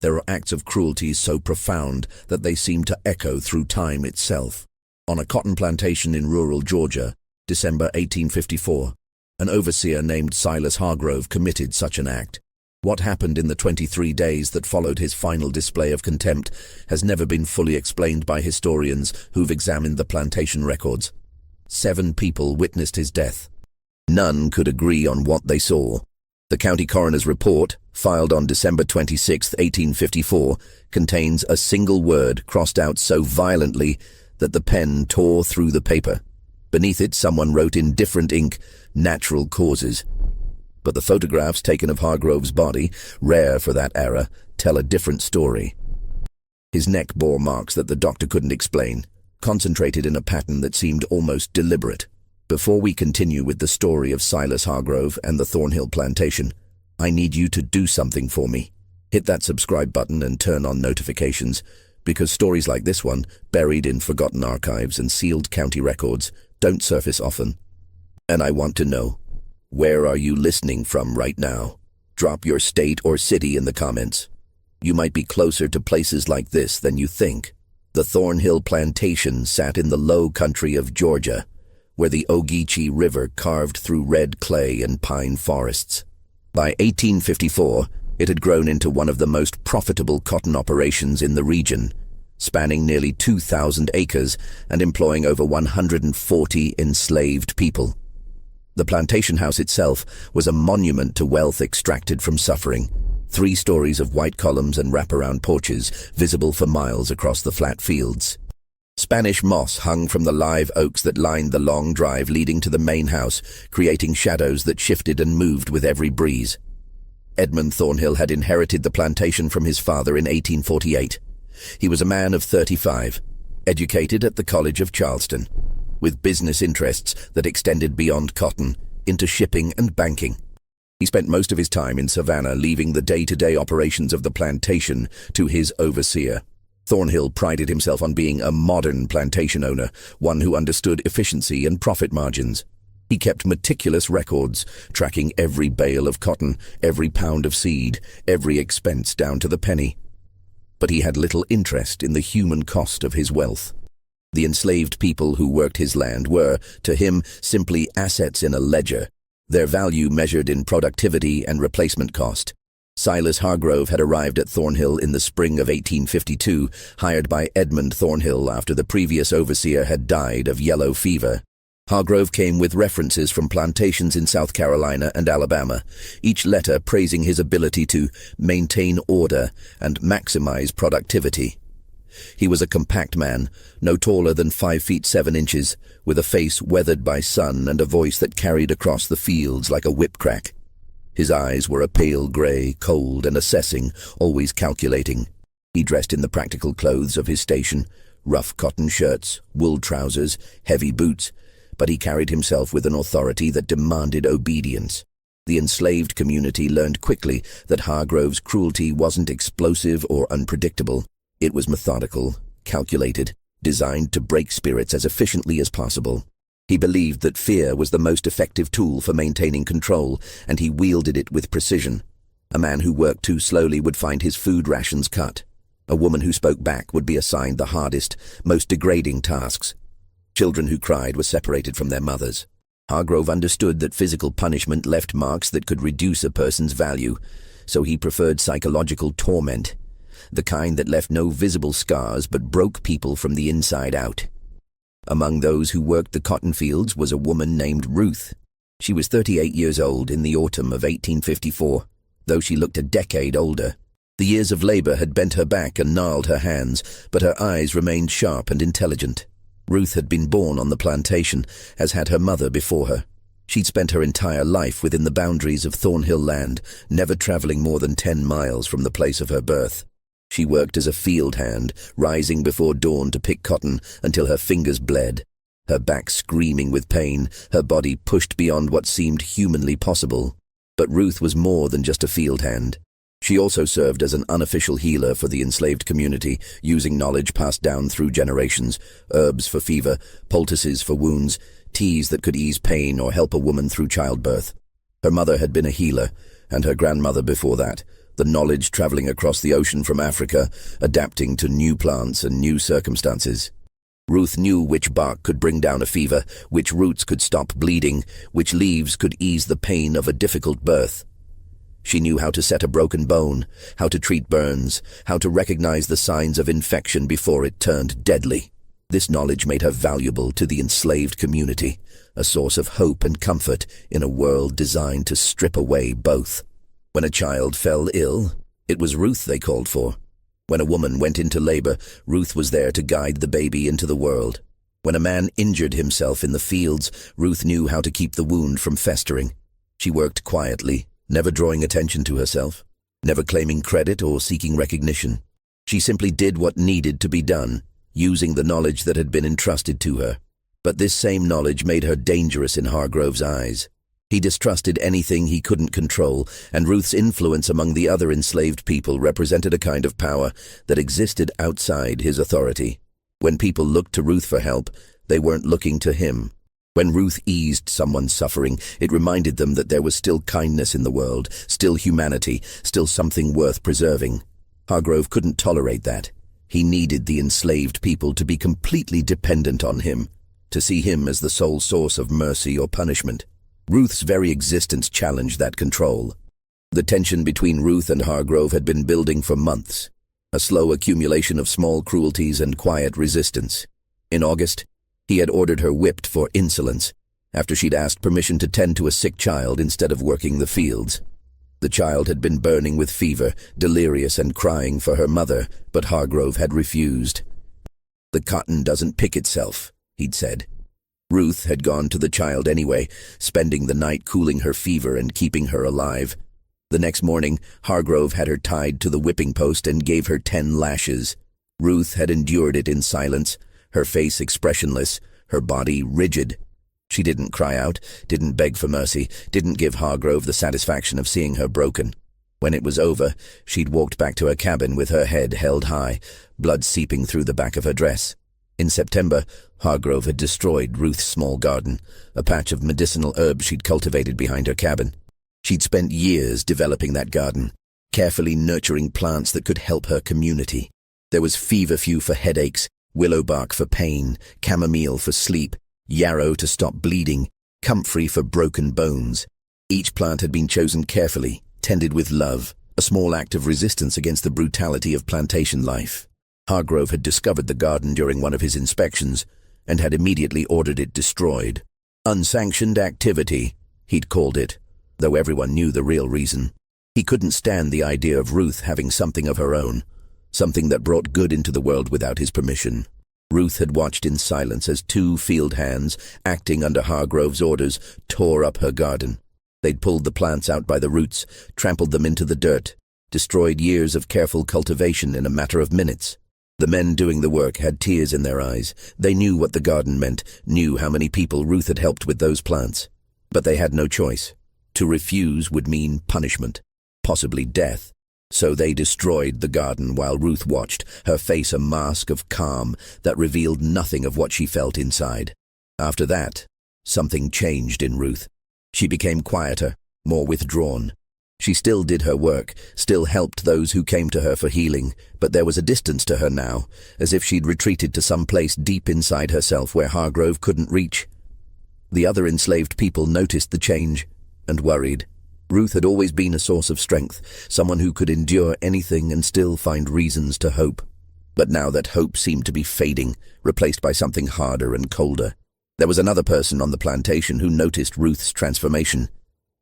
There are acts of cruelty so profound that they seem to echo through time itself. On a cotton plantation in rural Georgia, December 1854, an overseer named Silas Hargrove committed such an act. What happened in the 23 days that followed his final display of contempt has never been fully explained by historians who've examined the plantation records. 7 people witnessed his death. None could agree on what they saw. The county coroner's report, filed on December 26, 1854, contains a single word crossed out so violently that the pen tore through the paper. Beneath it, someone wrote in different ink, "Natural causes." But the photographs taken of Hargrove's body, rare for that era, tell a different story. His neck bore marks that the doctor couldn't explain, concentrated in a pattern that seemed almost deliberate. Before we continue with the story of Silas Hargrove and the Thornhill plantation, I need you to do something for me. Hit that subscribe button and turn on notifications, because stories like this one, buried in forgotten archives and sealed county records, don't surface often. And I want to know, where are you listening from right now? Drop your state or city in the comments. You might be closer to places like this than you think. The Thornhill plantation sat in the low country of Georgia, where the Ogeechee River carved through red clay and pine forests. By 1854, it had grown into one of the most profitable cotton operations in the region, spanning nearly 2,000 acres and employing over 140 enslaved people. The plantation house itself was a monument to wealth extracted from suffering. 3 stories of white columns and wraparound porches visible for miles across the flat fields. Spanish moss hung from the live oaks that lined the long drive leading to the main house, creating shadows that shifted and moved with every breeze. Edmund Thornhill had inherited the plantation from his father in 1848. He was a man of 35, educated at the College of Charleston, with business interests that extended beyond cotton into shipping and banking. He spent most of his time in Savannah, leaving the day-to-day operations of the plantation to his overseer. Thornhill prided himself on being a modern plantation owner, one who understood efficiency and profit margins. He kept meticulous records, tracking every bale of cotton, every pound of seed, every expense down to the penny. But he had little interest in the human cost of his wealth. The enslaved people who worked his land were, to him, simply assets in a ledger, their value measured in productivity and replacement cost. Silas Hargrove had arrived at Thornhill in the spring of 1852, hired by Edmund Thornhill after the previous overseer had died of yellow fever. Hargrove came with references from plantations in South Carolina and Alabama, each letter praising his ability to maintain order and maximize productivity. He was a compact man, no taller than 5 feet 7 inches, with a face weathered by sun and a voice that carried across the fields like a whip crack. His eyes were a pale grey, cold and assessing, always calculating. He dressed in the practical clothes of his station, rough cotton shirts, wool trousers, heavy boots, but he carried himself with an authority that demanded obedience. The enslaved community learned quickly that Hargrove's cruelty wasn't explosive or unpredictable. It was methodical, calculated, designed to break spirits as efficiently as possible. He believed that fear was the most effective tool for maintaining control, and he wielded it with precision. A man who worked too slowly would find his food rations cut. A woman who spoke back would be assigned the hardest, most degrading tasks. Children who cried were separated from their mothers. Hargrove understood that physical punishment left marks that could reduce a person's value, so he preferred psychological torment, the kind that left no visible scars but broke people from the inside out. Among those who worked the cotton fields was a woman named Ruth. She was 38 years old in the autumn of 1854, though she looked a decade older. The years of labor had bent her back and gnarled her hands, but her eyes remained sharp and intelligent. Ruth had been born on the plantation, as had her mother before her. She'd spent her entire life within the boundaries of Thornhill land, never traveling more than 10 miles from the place of her birth. She worked as a field hand, rising before dawn to pick cotton until her fingers bled, her back screaming with pain, her body pushed beyond what seemed humanly possible. But Ruth was more than just a field hand. She also served as an unofficial healer for the enslaved community, using knowledge passed down through generations, herbs for fever, poultices for wounds, teas that could ease pain or help a woman through childbirth. Her mother had been a healer, and her grandmother before that, the knowledge traveling across the ocean from Africa, adapting to new plants and new circumstances. Ruth knew which bark could bring down a fever, which roots could stop bleeding, which leaves could ease the pain of a difficult birth. She knew how to set a broken bone, how to treat burns, how to recognize the signs of infection before it turned deadly. This knowledge made her valuable to the enslaved community, a source of hope and comfort in a world designed to strip away both. When a child fell ill, it was Ruth they called for. When a woman went into labor, Ruth was there to guide the baby into the world. When a man injured himself in the fields, Ruth knew how to keep the wound from festering. She worked quietly, never drawing attention to herself, never claiming credit or seeking recognition. She simply did what needed to be done, using the knowledge that had been entrusted to her. But this same knowledge made her dangerous in Hargrove's eyes. He distrusted anything he couldn't control, and Ruth's influence among the other enslaved people represented a kind of power that existed outside his authority. When people looked to Ruth for help, they weren't looking to him. When Ruth eased someone's suffering, it reminded them that there was still kindness in the world, still humanity, still something worth preserving. Hargrove couldn't tolerate that. He needed the enslaved people to be completely dependent on him, to see him as the sole source of mercy or punishment. Ruth's very existence challenged that control. The tension between Ruth and Hargrove had been building for months, a slow accumulation of small cruelties and quiet resistance. In August, he had ordered her whipped for insolence, after she'd asked permission to tend to a sick child instead of working the fields. The child had been burning with fever, delirious and crying for her mother, but Hargrove had refused. "The cotton doesn't pick itself," he'd said. Ruth had gone to the child anyway, spending the night cooling her fever and keeping her alive. The next morning, Hargrove had her tied to the whipping post and gave her 10 lashes. Ruth had endured it in silence, her face expressionless, her body rigid. She didn't cry out, didn't beg for mercy, didn't give Hargrove the satisfaction of seeing her broken. When it was over, she'd walked back to her cabin with her head held high, blood seeping through the back of her dress. In September, Hargrove had destroyed Ruth's small garden, a patch of medicinal herbs she'd cultivated behind her cabin. She'd spent years developing that garden, carefully nurturing plants that could help her community. There was feverfew for headaches, willow bark for pain, chamomile for sleep, yarrow to stop bleeding, comfrey for broken bones. Each plant had been chosen carefully, tended with love, a small act of resistance against the brutality of plantation life. Hargrove had discovered the garden during one of his inspections and had immediately ordered it destroyed. Unsanctioned activity, he'd called it, though everyone knew the real reason. He couldn't stand the idea of Ruth having something of her own, something that brought good into the world without his permission. Ruth had watched in silence as 2 field hands, acting under Hargrove's orders, tore up her garden. They'd pulled the plants out by the roots, trampled them into the dirt, destroyed years of careful cultivation in a matter of minutes. The men doing the work had tears in their eyes. They knew what the garden meant, knew how many people Ruth had helped with those plants. But they had no choice. To refuse would mean punishment, possibly death. So they destroyed the garden while Ruth watched, her face a mask of calm that revealed nothing of what she felt inside. After that, something changed in Ruth. She became quieter, more withdrawn. She still did her work, still helped those who came to her for healing, but there was a distance to her now, as if she'd retreated to some place deep inside herself where Hargrove couldn't reach. The other enslaved people noticed the change and worried. Ruth had always been a source of strength, someone who could endure anything and still find reasons to hope. But now that hope seemed to be fading, replaced by something harder and colder. There was another person on the plantation who noticed Ruth's transformation.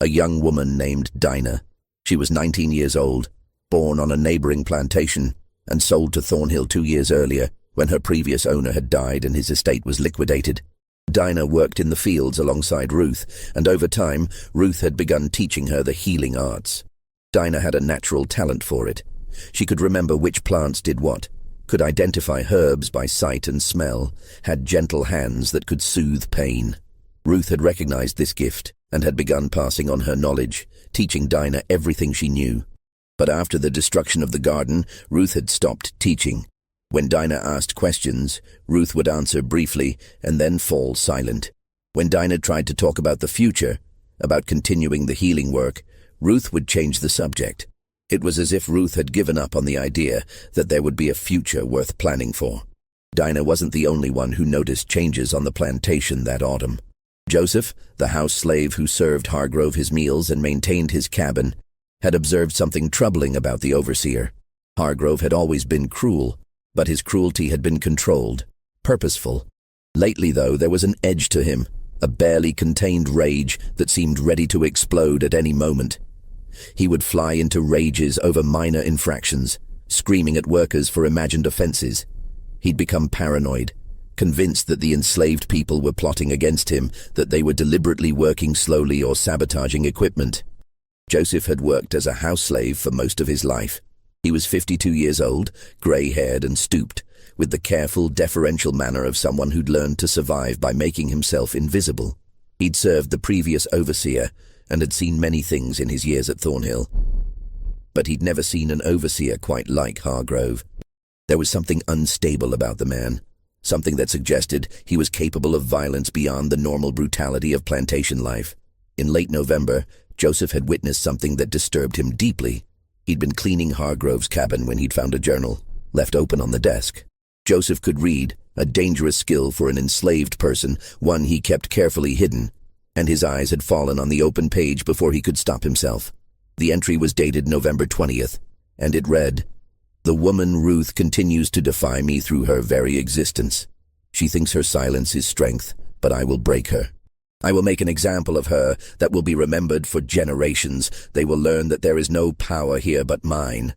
A young woman named Dinah. She was 19 years old, born on a neighboring plantation, and sold to Thornhill 2 years earlier, when her previous owner had died and his estate was liquidated. Dinah worked in the fields alongside Ruth, and over time, Ruth had begun teaching her the healing arts. Dinah had a natural talent for it. She could remember which plants did what, could identify herbs by sight and smell, had gentle hands that could soothe pain. Ruth had recognized this gift and had begun passing on her knowledge, teaching Dinah everything she knew. But after the destruction of the garden, Ruth had stopped teaching. When Dinah asked questions, Ruth would answer briefly and then fall silent. When Dinah tried to talk about the future, about continuing the healing work, Ruth would change the subject. It was as if Ruth had given up on the idea that there would be a future worth planning for. Dinah wasn't the only one who noticed changes on the plantation that autumn. Joseph, the house slave who served Hargrove his meals and maintained his cabin, had observed something troubling about the overseer. Hargrove had always been cruel, but his cruelty had been controlled, purposeful. Lately, though, there was an edge to him, a barely contained rage that seemed ready to explode at any moment. He would fly into rages over minor infractions, screaming at workers for imagined offenses. He'd become paranoid, convinced that the enslaved people were plotting against him, that they were deliberately working slowly or sabotaging equipment. Joseph had worked as a house slave for most of his life. He was 52 years old, grey-haired and stooped, with the careful, deferential manner of someone who'd learned to survive by making himself invisible. He'd served the previous overseer and had seen many things in his years at Thornhill. But he'd never seen an overseer quite like Hargrove. There was something unstable about the man, something that suggested he was capable of violence beyond the normal brutality of plantation life. In late November, Joseph had witnessed something that disturbed him deeply. He'd been cleaning Hargrove's cabin when he'd found a journal, left open on the desk. Joseph could read, a dangerous skill for an enslaved person, one he kept carefully hidden, and his eyes had fallen on the open page before he could stop himself. The entry was dated November 20th, and it read, "The woman Ruth continues to defy me through her very existence. She thinks her silence is strength, but I will break her. I will make an example of her that will be remembered for generations. They will learn that there is no power here but mine."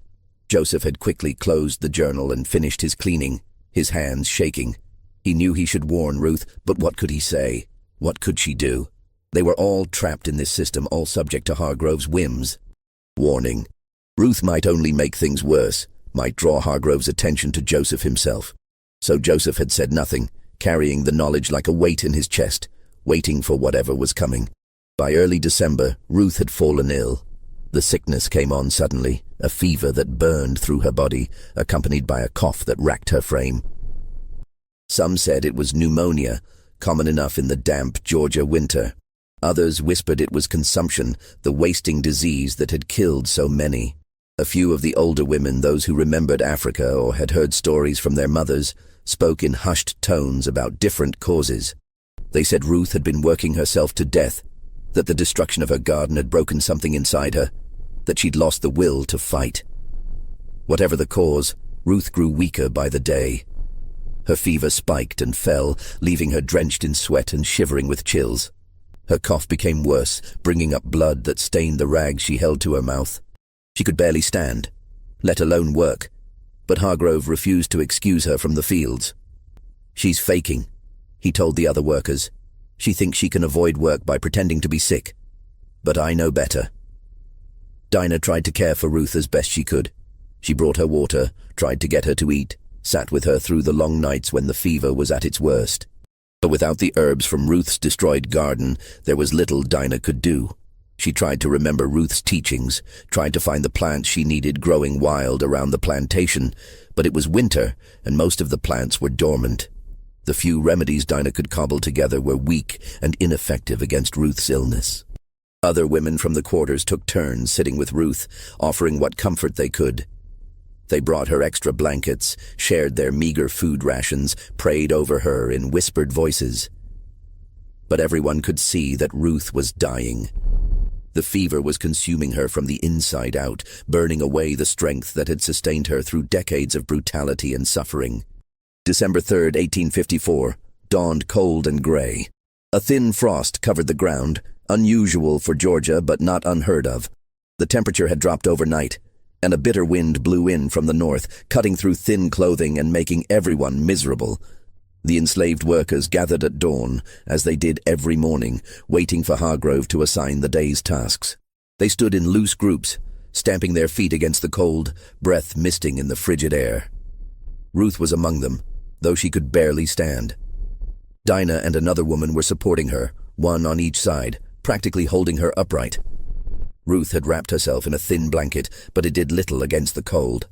Joseph had quickly closed the journal and finished his cleaning, his hands shaking. He knew he should warn Ruth, but what could he say? What could she do? They were all trapped in this system, all subject to Hargrove's whims. Warning. Ruth might only make things worse, might draw Hargrove's attention to Joseph himself. So Joseph had said nothing, carrying the knowledge like a weight in his chest, waiting for whatever was coming. By early December, Ruth had fallen ill. The sickness came on suddenly, a fever that burned through her body, accompanied by a cough that racked her frame. Some said it was pneumonia, common enough in the damp Georgia winter. Others whispered it was consumption, the wasting disease that had killed so many. A few of the older women, those who remembered Africa or had heard stories from their mothers, spoke in hushed tones about different causes. They said Ruth had been working herself to death, that the destruction of her garden had broken something inside her, that she'd lost the will to fight. Whatever the cause, Ruth grew weaker by the day. Her fever spiked and fell, leaving her drenched in sweat and shivering with chills. Her cough became worse, bringing up blood that stained the rags she held to her mouth. She could barely stand, let alone work, but Hargrove refused to excuse her from the fields. "She's faking," he told the other workers. "She thinks she can avoid work by pretending to be sick. But I know better." Dinah tried to care for Ruth as best she could. She brought her water, tried to get her to eat, sat with her through the long nights when the fever was at its worst. But without the herbs from Ruth's destroyed garden, there was little Dinah could do. She tried to remember Ruth's teachings, tried to find the plants she needed growing wild around the plantation, but it was winter, and most of the plants were dormant. The few remedies Dinah could cobble together were weak and ineffective against Ruth's illness. Other women from the quarters took turns sitting with Ruth, offering what comfort they could. They brought her extra blankets, shared their meager food rations, prayed over her in whispered voices. But everyone could see that Ruth was dying. The fever was consuming her from the inside out, burning away the strength that had sustained her through decades of brutality and suffering. December 3rd, 1854, dawned cold and gray. A thin frost covered the ground, unusual for Georgia but not unheard of. The temperature had dropped overnight, and a bitter wind blew in from the north, cutting through thin clothing and making everyone miserable. The enslaved workers gathered at dawn, as they did every morning, waiting for Hargrove to assign the day's tasks. They stood in loose groups, stamping their feet against the cold, breath misting in the frigid air. Ruth was among them, though she could barely stand. Dinah and another woman were supporting her, one on each side, practically holding her upright. Ruth had wrapped herself in a thin blanket, but it did little against the cold.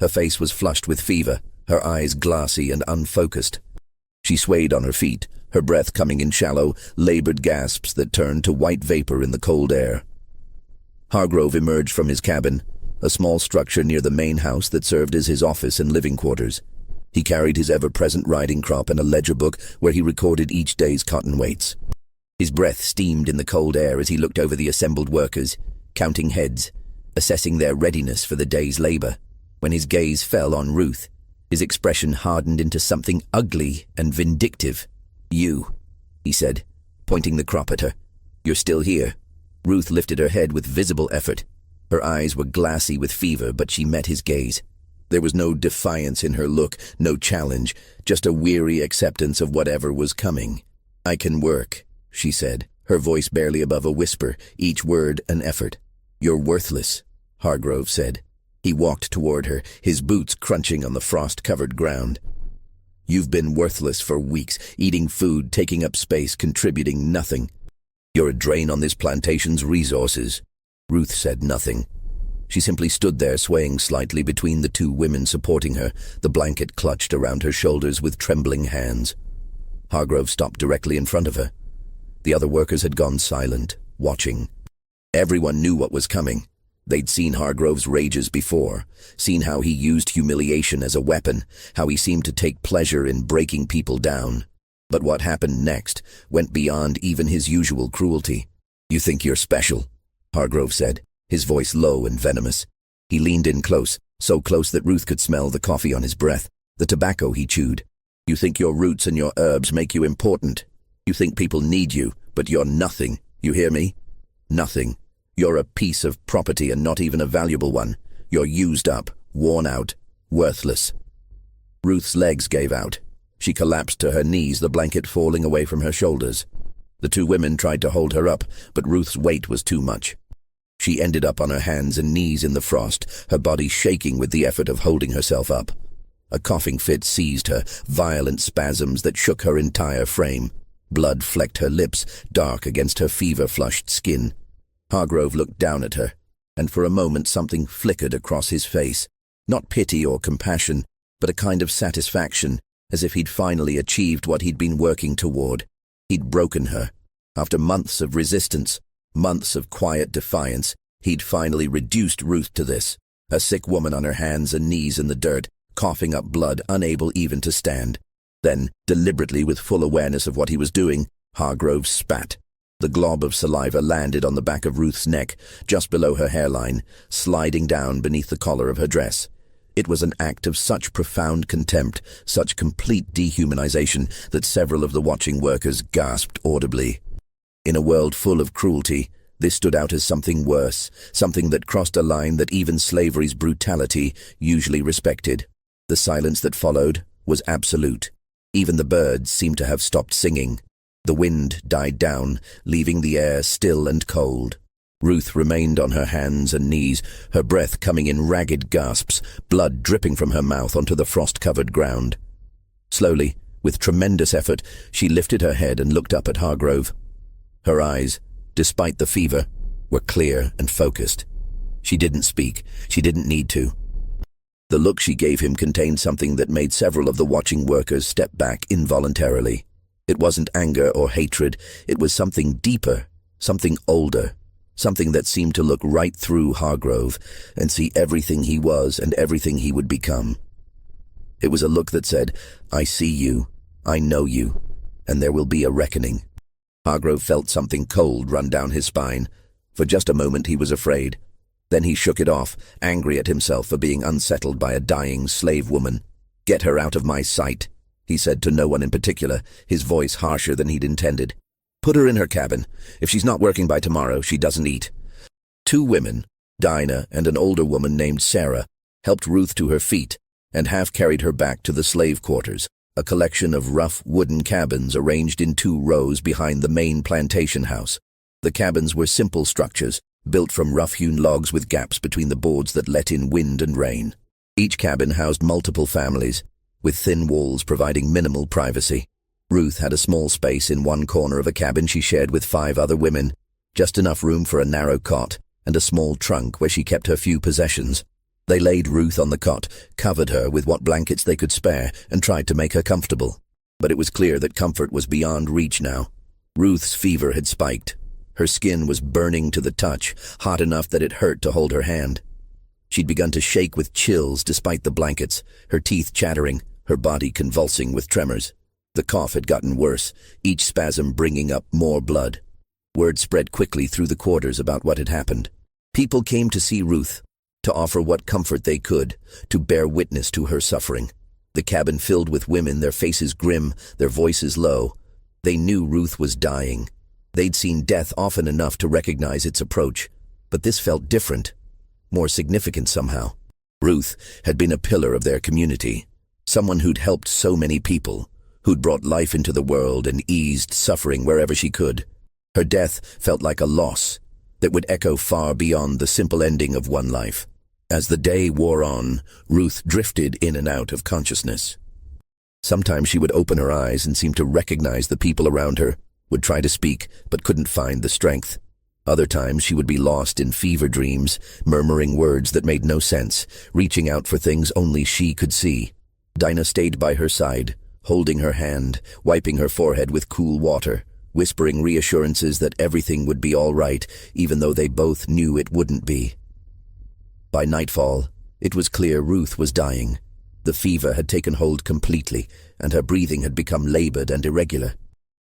Her face was flushed with fever, her eyes glassy and unfocused. She swayed on her feet, her breath coming in shallow, labored gasps that turned to white vapor in the cold air. Hargrove emerged from his cabin, a small structure near the main house that served as his office and living quarters. He carried his ever-present riding crop and a ledger book where he recorded each day's cotton weights. His breath steamed in the cold air as he looked over the assembled workers, counting heads, assessing their readiness for the day's labor. When his gaze fell on Ruth, his expression hardened into something ugly and vindictive. "You," he said, pointing the crop at her. "You're still here." Ruth lifted her head with visible effort. Her eyes were glassy with fever, but she met his gaze. There was no defiance in her look, no challenge, just a weary acceptance of whatever was coming. "I can work," she said, her voice barely above a whisper, each word an effort. "You're worthless," Hargrove said. He walked toward her, his boots crunching on the frost-covered ground. "You've been worthless for weeks, eating food, taking up space, contributing nothing. You're a drain on this plantation's resources." Ruth said nothing. She simply stood there, swaying slightly between the two women supporting her, the blanket clutched around her shoulders with trembling hands. Hargrove stopped directly in front of her. The other workers had gone silent, watching. Everyone knew what was coming. They'd seen Hargrove's rages before, seen how he used humiliation as a weapon, how he seemed to take pleasure in breaking people down. But what happened next went beyond even his usual cruelty. "You think you're special," Hargrove said, his voice low and venomous. He leaned in close, so close that Ruth could smell the coffee on his breath, the tobacco he chewed. "You think your roots and your herbs make you important. You think people need you, but you're nothing. You hear me? Nothing. You're a piece of property and not even a valuable one. You're used up, worn out, worthless." Ruth's legs gave out. She collapsed to her knees, the blanket falling away from her shoulders. The two women tried to hold her up, but Ruth's weight was too much. She ended up on her hands and knees in the frost, her body shaking with the effort of holding herself up. A coughing fit seized her, violent spasms that shook her entire frame. Blood flecked her lips, dark against her fever-flushed skin. Hargrove looked down at her, and for a moment something flickered across his face. Not pity or compassion, but a kind of satisfaction, as if he'd finally achieved what he'd been working toward. He'd broken her. After months of resistance, months of quiet defiance, he'd finally reduced Ruth to this, a sick woman on her hands and knees in the dirt, coughing up blood, unable even to stand. Then, deliberately with full awareness of what he was doing, Hargrove spat. The glob of saliva landed on the back of Ruth's neck, just below her hairline, sliding down beneath the collar of her dress. It was an act of such profound contempt, such complete dehumanization, that several of the watching workers gasped audibly. In a world full of cruelty, this stood out as something worse, something that crossed a line that even slavery's brutality usually respected. The silence that followed was absolute. Even the birds seemed to have stopped singing. The wind died down, leaving the air still and cold. Ruth remained on her hands and knees, her breath coming in ragged gasps, blood dripping from her mouth onto the frost-covered ground. Slowly, with tremendous effort, she lifted her head and looked up at Hargrove. Her eyes, despite the fever, were clear and focused. She didn't speak. She didn't need to. The look she gave him contained something that made several of the watching workers step back involuntarily. It wasn't anger or hatred. It was something deeper, something older, something that seemed to look right through Hargrove and see everything he was and everything he would become. It was a look that said, "I see you, I know you, and there will be a reckoning." Hargrove felt something cold run down his spine. For just a moment he was afraid. Then he shook it off, angry at himself for being unsettled by a dying slave woman. "Get her out of my sight," he said to no one in particular, his voice harsher than he'd intended. "Put her in her cabin. If she's not working by tomorrow, she doesn't eat." Two women, Dinah and an older woman named Sarah, helped Ruth to her feet and half-carried her back to the slave quarters, a collection of rough wooden cabins arranged in 2 rows behind the main plantation house. The cabins were simple structures, built from rough-hewn logs with gaps between the boards that let in wind and rain. Each cabin housed multiple families, with thin walls providing minimal privacy. Ruth had a small space in one corner of a cabin she shared with 5 other women, just enough room for a narrow cot and a small trunk where she kept her few possessions. They laid Ruth on the cot, covered her with what blankets they could spare, and tried to make her comfortable. But it was clear that comfort was beyond reach now. Ruth's fever had spiked. Her skin was burning to the touch, hot enough that it hurt to hold her hand. She'd begun to shake with chills despite the blankets, her teeth chattering, her body convulsing with tremors. The cough had gotten worse, each spasm bringing up more blood. Word spread quickly through the quarters about what had happened. People came to see Ruth, to offer what comfort they could, to bear witness to her suffering. The cabin filled with women, their faces grim, their voices low. They knew Ruth was dying. They'd seen death often enough to recognize its approach, but this felt different, more significant somehow. Ruth had been a pillar of their community, someone who'd helped so many people, who'd brought life into the world and eased suffering wherever she could. Her death felt like a loss that would echo far beyond the simple ending of one life. As the day wore on, Ruth drifted in and out of consciousness. Sometimes she would open her eyes and seem to recognize the people around her, would try to speak, but couldn't find the strength. Other times she would be lost in fever dreams, murmuring words that made no sense, reaching out for things only she could see. Dinah stayed by her side, holding her hand, wiping her forehead with cool water, whispering reassurances that everything would be all right, even though they both knew it wouldn't be. By nightfall, it was clear Ruth was dying. The fever had taken hold completely, and her breathing had become labored and irregular.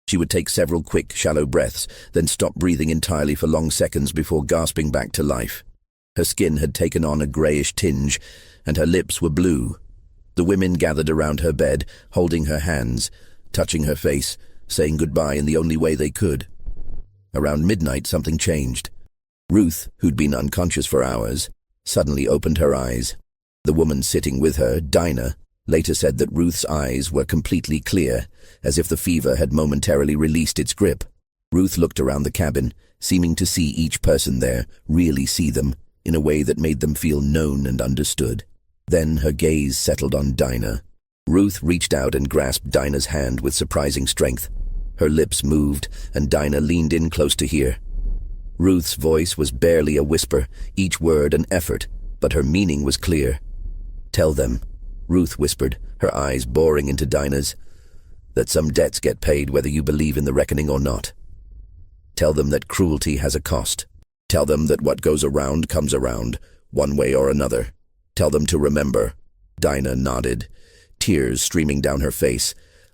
She would take several quick, shallow breaths, then stop breathing entirely for long seconds before gasping back to life. Her skin had taken on a grayish tinge, and her lips were blue. The women gathered around her bed, holding her hands, touching her face, saying goodbye in the only way they could. Around midnight, something changed. Ruth, who'd been unconscious for hours, suddenly opened her eyes. The woman sitting with her, Dinah, later said that Ruth's eyes were completely clear, as if the fever had momentarily released its grip. Ruth looked around the cabin, seeming to see each person there, really see them, in a way that made them feel known and understood. Then her gaze settled on Dinah. Ruth reached out and grasped Dinah's hand with surprising strength. Her lips moved, and Dinah leaned in close to hear. Ruth's voice was barely a whisper, each word an effort, but her meaning was clear. "Tell them," Ruth whispered, her eyes boring into Dinah's, "that some debts get paid whether you believe in the reckoning or not. Tell them that cruelty has a cost. Tell them that what goes around comes around, one way or another. Tell them to remember." Dinah nodded, tears streaming down her face.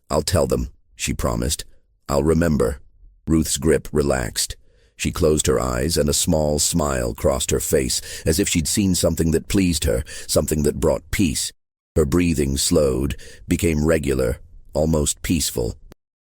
"I'll tell them," she promised. "I'll remember." Ruth's grip relaxed. She closed her eyes, and a small smile crossed her face, as if she'd seen something that pleased her, something that brought peace. Her breathing slowed, became regular, almost peaceful.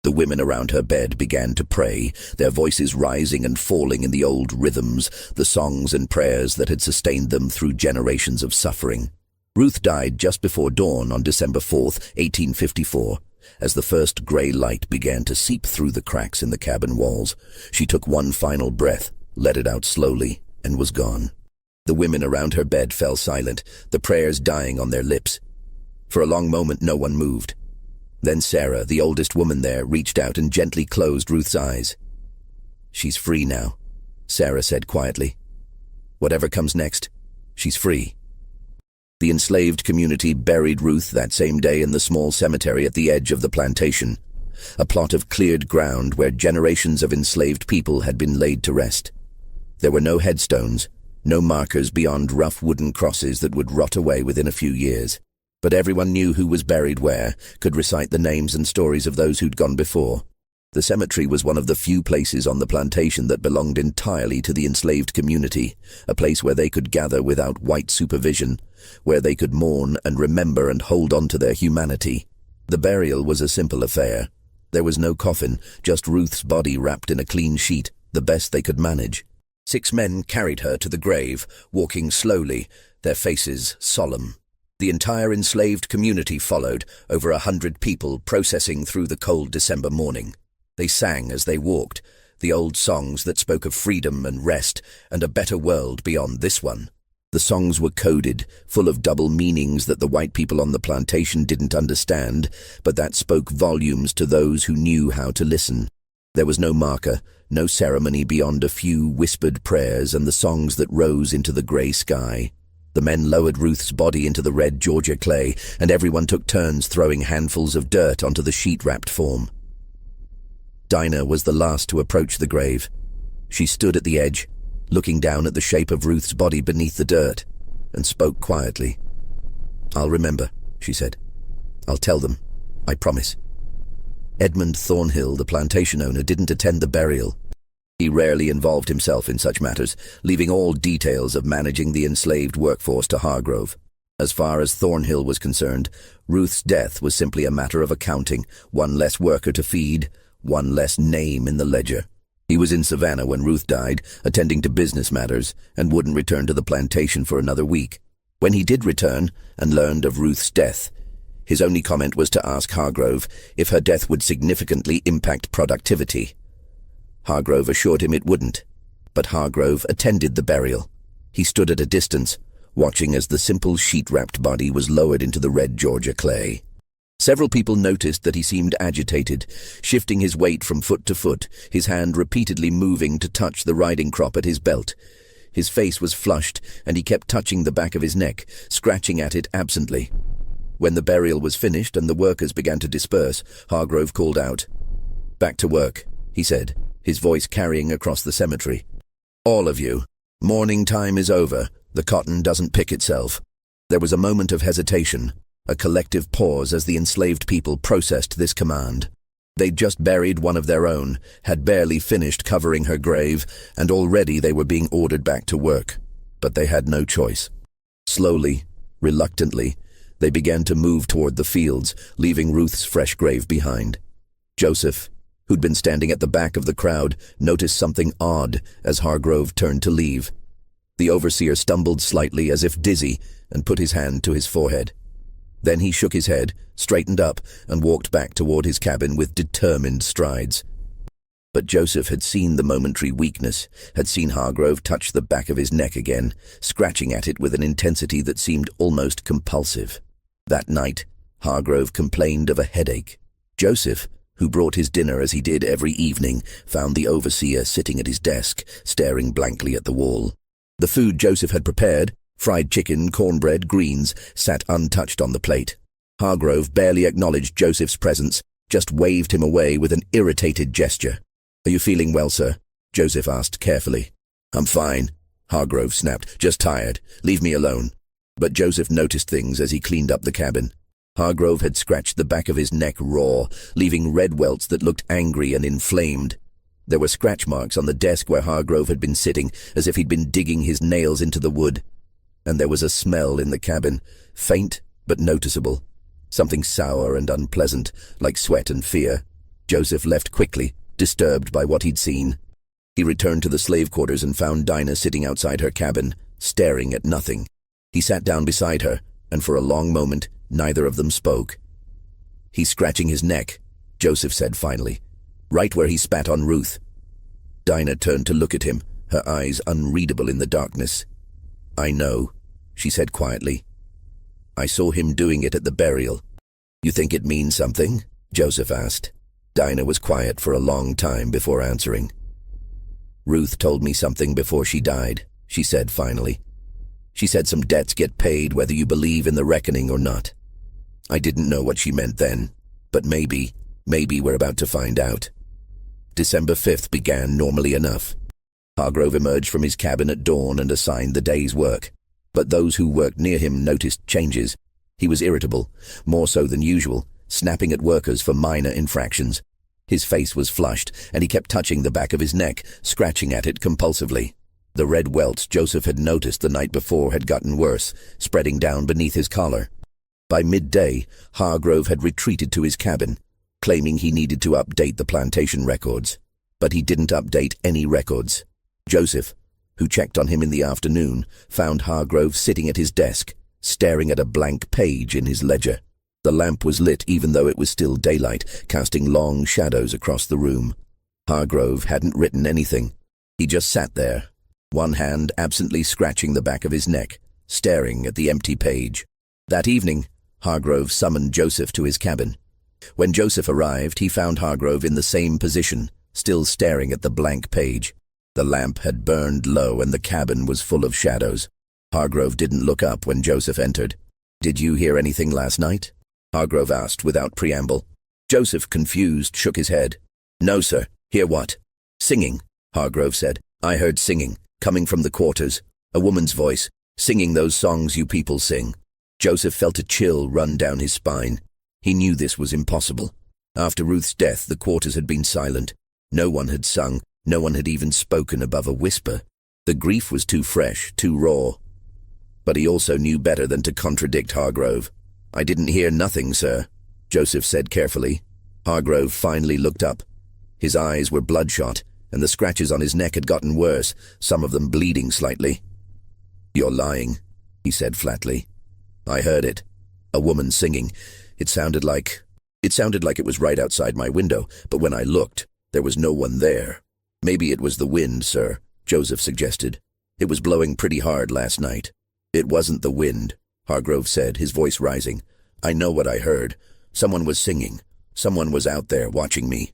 The women around her bed began to pray, their voices rising and falling in the old rhythms, the songs and prayers that had sustained them through generations of suffering. Ruth died just before dawn on December 4th, 1854. As the first grey light began to seep through the cracks in the cabin walls, she took one final breath, let it out slowly, and was gone. The women around her bed fell silent, the prayers dying on their lips. For a long moment no one moved. Then Sarah, the oldest woman there, reached out and gently closed Ruth's eyes. "She's free now," Sarah said quietly. "Whatever comes next, she's free." The enslaved community buried Ruth that same day in the small cemetery at the edge of the plantation, a plot of cleared ground where generations of enslaved people had been laid to rest. There were no headstones, no markers beyond rough wooden crosses that would rot away within a few years. But everyone knew who was buried where, could recite the names and stories of those who'd gone before. The cemetery was one of the few places on the plantation that belonged entirely to the enslaved community, a place where they could gather without white supervision, where they could mourn and remember and hold on to their humanity. The burial was a simple affair. There was no coffin, just Ruth's body wrapped in a clean sheet, the best they could manage. 6 men carried her to the grave, walking slowly, their faces solemn. The entire enslaved community followed, over 100 people processing through the cold December morning. They sang as they walked, the old songs that spoke of freedom and rest and a better world beyond this one. The songs were coded, full of double meanings that the white people on the plantation didn't understand, but that spoke volumes to those who knew how to listen. There was no marker, no ceremony beyond a few whispered prayers and the songs that rose into the grey sky. The men lowered Ruth's body into the red Georgia clay, and everyone took turns throwing handfuls of dirt onto the sheet-wrapped form. Dinah was the last to approach the grave. She stood at the edge, looking down at the shape of Ruth's body beneath the dirt. and spoke quietly. "I'll remember," she said. "I'll tell them. I promise." Edmund Thornhill, the plantation owner, didn't attend the burial. He rarely involved himself in such matters, leaving all details of managing the enslaved workforce to Hargrove. As far as Thornhill was concerned, Ruth's death was simply a matter of accounting, one less worker to feed, one less name in the ledger. He was in Savannah when Ruth died, attending to business matters, and wouldn't return to the plantation for another week. When he did return and learned of Ruth's death, his only comment was to ask Hargrove if her death would significantly impact productivity. Hargrove assured him it wouldn't, but Hargrove attended the burial. He stood at a distance, watching as the simple sheet-wrapped body was lowered into the red Georgia clay. Several people noticed that he seemed agitated, shifting his weight from foot to foot, his hand repeatedly moving to touch the riding crop at his belt. His face was flushed, and he kept touching the back of his neck, scratching at it absently. When the burial was finished and the workers began to disperse, Hargrove called out. "Back to work," he said, his voice carrying across the cemetery. "All of you. Mourning time is over. The cotton doesn't pick itself." There was a moment of hesitation, a collective pause as the enslaved people processed this command. They'd just buried one of their own, had barely finished covering her grave, and already they were being ordered back to work. But they had no choice. Slowly, reluctantly, they began to move toward the fields, leaving Ruth's fresh grave behind. Joseph, who'd been standing at the back of the crowd, noticed something odd as Hargrove turned to leave. The overseer stumbled slightly as if dizzy and put his hand to his forehead. Then he shook his head, straightened up, and walked back toward his cabin with determined strides. But Joseph had seen the momentary weakness, had seen Hargrove touch the back of his neck again, scratching at it with an intensity that seemed almost compulsive. That night, Hargrove complained of a headache. Joseph, who brought his dinner as he did every evening, found the overseer sitting at his desk, staring blankly at the wall. The food Joseph had prepared, fried chicken, cornbread, greens, sat untouched on the plate. Hargrove barely acknowledged Joseph's presence, just waved him away with an irritated gesture. "Are you feeling well, sir?" Joseph asked carefully. "I'm fine," Hargrove snapped. "Just tired. Leave me alone." But Joseph noticed things as he cleaned up the cabin. Hargrove had scratched the back of his neck raw, leaving red welts that looked angry and inflamed. There were scratch marks on the desk where Hargrove had been sitting, as if he'd been digging his nails into the wood. And there was a smell in the cabin, faint but noticeable. Something sour and unpleasant, like sweat and fear. Joseph left quickly, disturbed by what he'd seen. He returned to the slave quarters and found Dinah sitting outside her cabin, staring at nothing. He sat down beside her, and for a long moment, neither of them spoke. "He's scratching his neck," Joseph said finally, "right where he spat on Ruth." Dinah turned to look at him, her eyes unreadable in the darkness. "I know," she said quietly. "I saw him doing it at the burial." "You think it means something?" Joseph asked. Dinah was quiet for a long time before answering. "Ruth told me something before she died," she said finally. "She said some debts get paid whether you believe in the reckoning or not. I didn't know what she meant then, but maybe we're about to find out." December 5th began normally enough. Hargrove emerged from his cabin at dawn and assigned the day's work. But those who worked near him noticed changes. He was irritable, more so than usual, snapping at workers for minor infractions. His face was flushed, and he kept touching the back of his neck, scratching at it compulsively. The red welts Joseph had noticed the night before had gotten worse, spreading down beneath his collar. By midday, Hargrove had retreated to his cabin, claiming he needed to update the plantation records. But he didn't update any records. Joseph, who checked on him in the afternoon, found Hargrove sitting at his desk, staring at a blank page in his ledger. The lamp was lit even though it was still daylight, casting long shadows across the room. Hargrove hadn't written anything. He just sat there, one hand absently scratching the back of his neck, staring at the empty page. That evening, Hargrove summoned Joseph to his cabin. When Joseph arrived, he found Hargrove in the same position, still staring at the blank page. The lamp had burned low and the cabin was full of shadows. Hargrove didn't look up when Joseph entered. "Did you hear anything last night?" Hargrove asked without preamble. Joseph, confused, shook his head. "No, sir. Hear what?" "Singing," Hargrove said. "I heard singing, coming from the quarters. A woman's voice. Singing those songs you people sing. Joseph felt a chill run down his spine. He knew this was impossible. After Ruth's death, the quarters had been silent. No one had sung, no one had even spoken above a whisper. The grief was too fresh, too raw. But he also knew better than to contradict Hargrove. "I didn't hear nothing, sir," Joseph said carefully. Hargrove finally looked up. His eyes were bloodshot, and the scratches on his neck had gotten worse, some of them bleeding slightly. "You're lying," he said flatly. "I heard it. A woman singing. It sounded like it was right outside my window, but when I looked, there was no one there." "Maybe it was the wind, sir," Joseph suggested. "It was blowing pretty hard last night." "It wasn't the wind," Hargrove said, his voice rising. "I know what I heard. Someone was singing. Someone was out there watching me."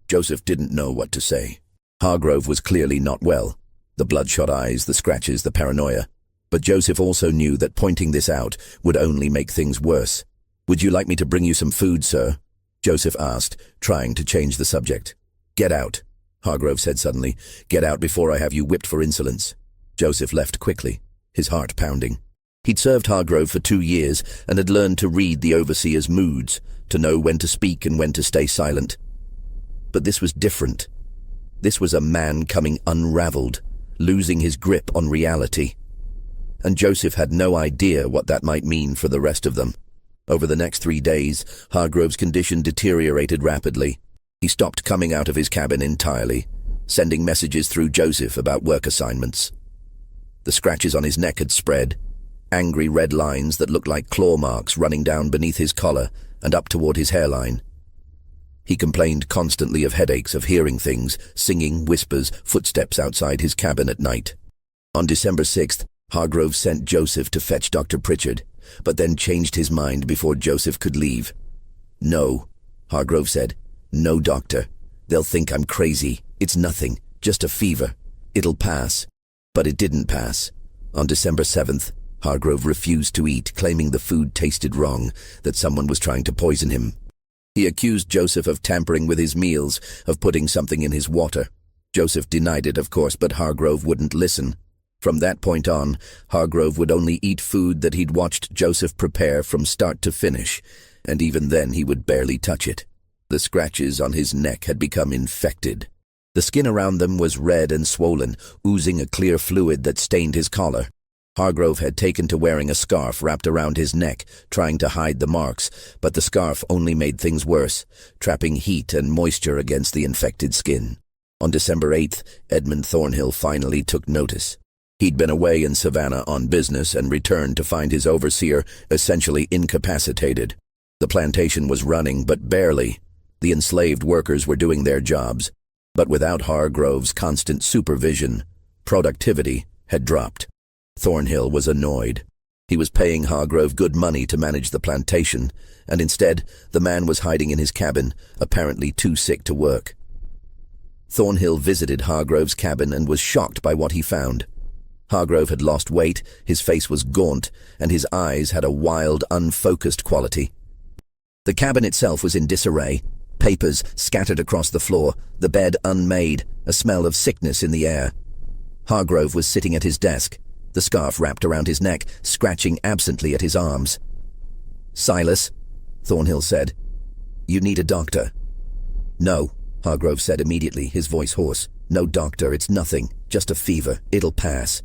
Joseph didn't know what to say. Hargrove was clearly not well. The bloodshot eyes, the scratches, the paranoia. But Joseph also knew that pointing this out would only make things worse. "Would you like me to bring you some food, sir?" Joseph asked, trying to change the subject. "Get out," Hargrove said suddenly. "Get out before I have you whipped for insolence." Joseph left quickly, his heart pounding. He'd served Hargrove for 2 years and had learned to read the overseer's moods, to know when to speak and when to stay silent. But this was different. This was a man coming unraveled, losing his grip on reality. And Joseph had no idea what that might mean for the rest of them. Over the next 3 days, Hargrove's condition deteriorated rapidly. He stopped coming out of his cabin entirely, sending messages through Joseph about work assignments. The scratches on his neck had spread, angry red lines that looked like claw marks running down beneath his collar and up toward his hairline. He complained constantly of headaches, of hearing things, singing, whispers, footsteps outside his cabin at night. On December 6th, Hargrove sent Joseph to fetch Dr. Pritchard, but then changed his mind before Joseph could leave. "No," Hargrove said. "No, doctor. They'll think I'm crazy. It's nothing, just a fever. It'll pass." But it didn't pass. On December 7th, Hargrove refused to eat, claiming the food tasted wrong, that someone was trying to poison him. He accused Joseph of tampering with his meals, of putting something in his water. Joseph denied it, of course, but Hargrove wouldn't listen. From that point on, Hargrove would only eat food that he'd watched Joseph prepare from start to finish, and even then he would barely touch it. The scratches on his neck had become infected. The skin around them was red and swollen, oozing a clear fluid that stained his collar. Hargrove had taken to wearing a scarf wrapped around his neck, trying to hide the marks, but the scarf only made things worse, trapping heat and moisture against the infected skin. On December 8th, Edmund Thornhill finally took notice. He'd been away in Savannah on business and returned to find his overseer essentially incapacitated. The plantation was running, but barely. The enslaved workers were doing their jobs. But without Hargrove's constant supervision, productivity had dropped. Thornhill was annoyed. He was paying Hargrove good money to manage the plantation, and instead, the man was hiding in his cabin, apparently too sick to work. Thornhill visited Hargrove's cabin and was shocked by what he found. Hargrove had lost weight, his face was gaunt, and his eyes had a wild, unfocused quality. The cabin itself was in disarray, papers scattered across the floor, the bed unmade, a smell of sickness in the air. Hargrove was sitting at his desk, the scarf wrapped around his neck, scratching absently at his arms. "Silas," Thornhill said, "you need a doctor." "No," Hargrove said immediately, his voice hoarse. "No doctor, it's nothing, just a fever. It'll pass."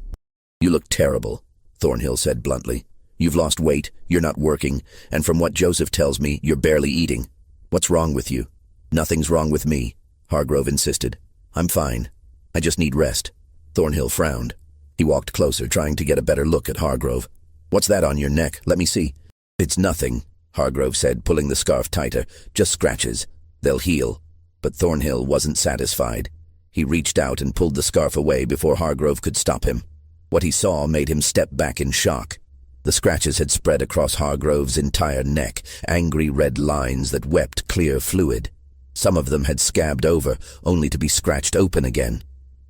"You look terrible," Thornhill said bluntly. "You've lost weight, you're not working, and from what Joseph tells me, you're barely eating. What's wrong with you?" "Nothing's wrong with me," Hargrove insisted. "I'm fine. I just need rest." Thornhill frowned. He walked closer, trying to get a better look at Hargrove. "What's that on your neck? Let me see." "It's nothing," Hargrove said, pulling the scarf tighter. "Just scratches. They'll heal." But Thornhill wasn't satisfied. He reached out and pulled the scarf away before Hargrove could stop him. What he saw made him step back in shock. The scratches had spread across Hargrove's entire neck, angry red lines that wept clear fluid. Some of them had scabbed over, only to be scratched open again.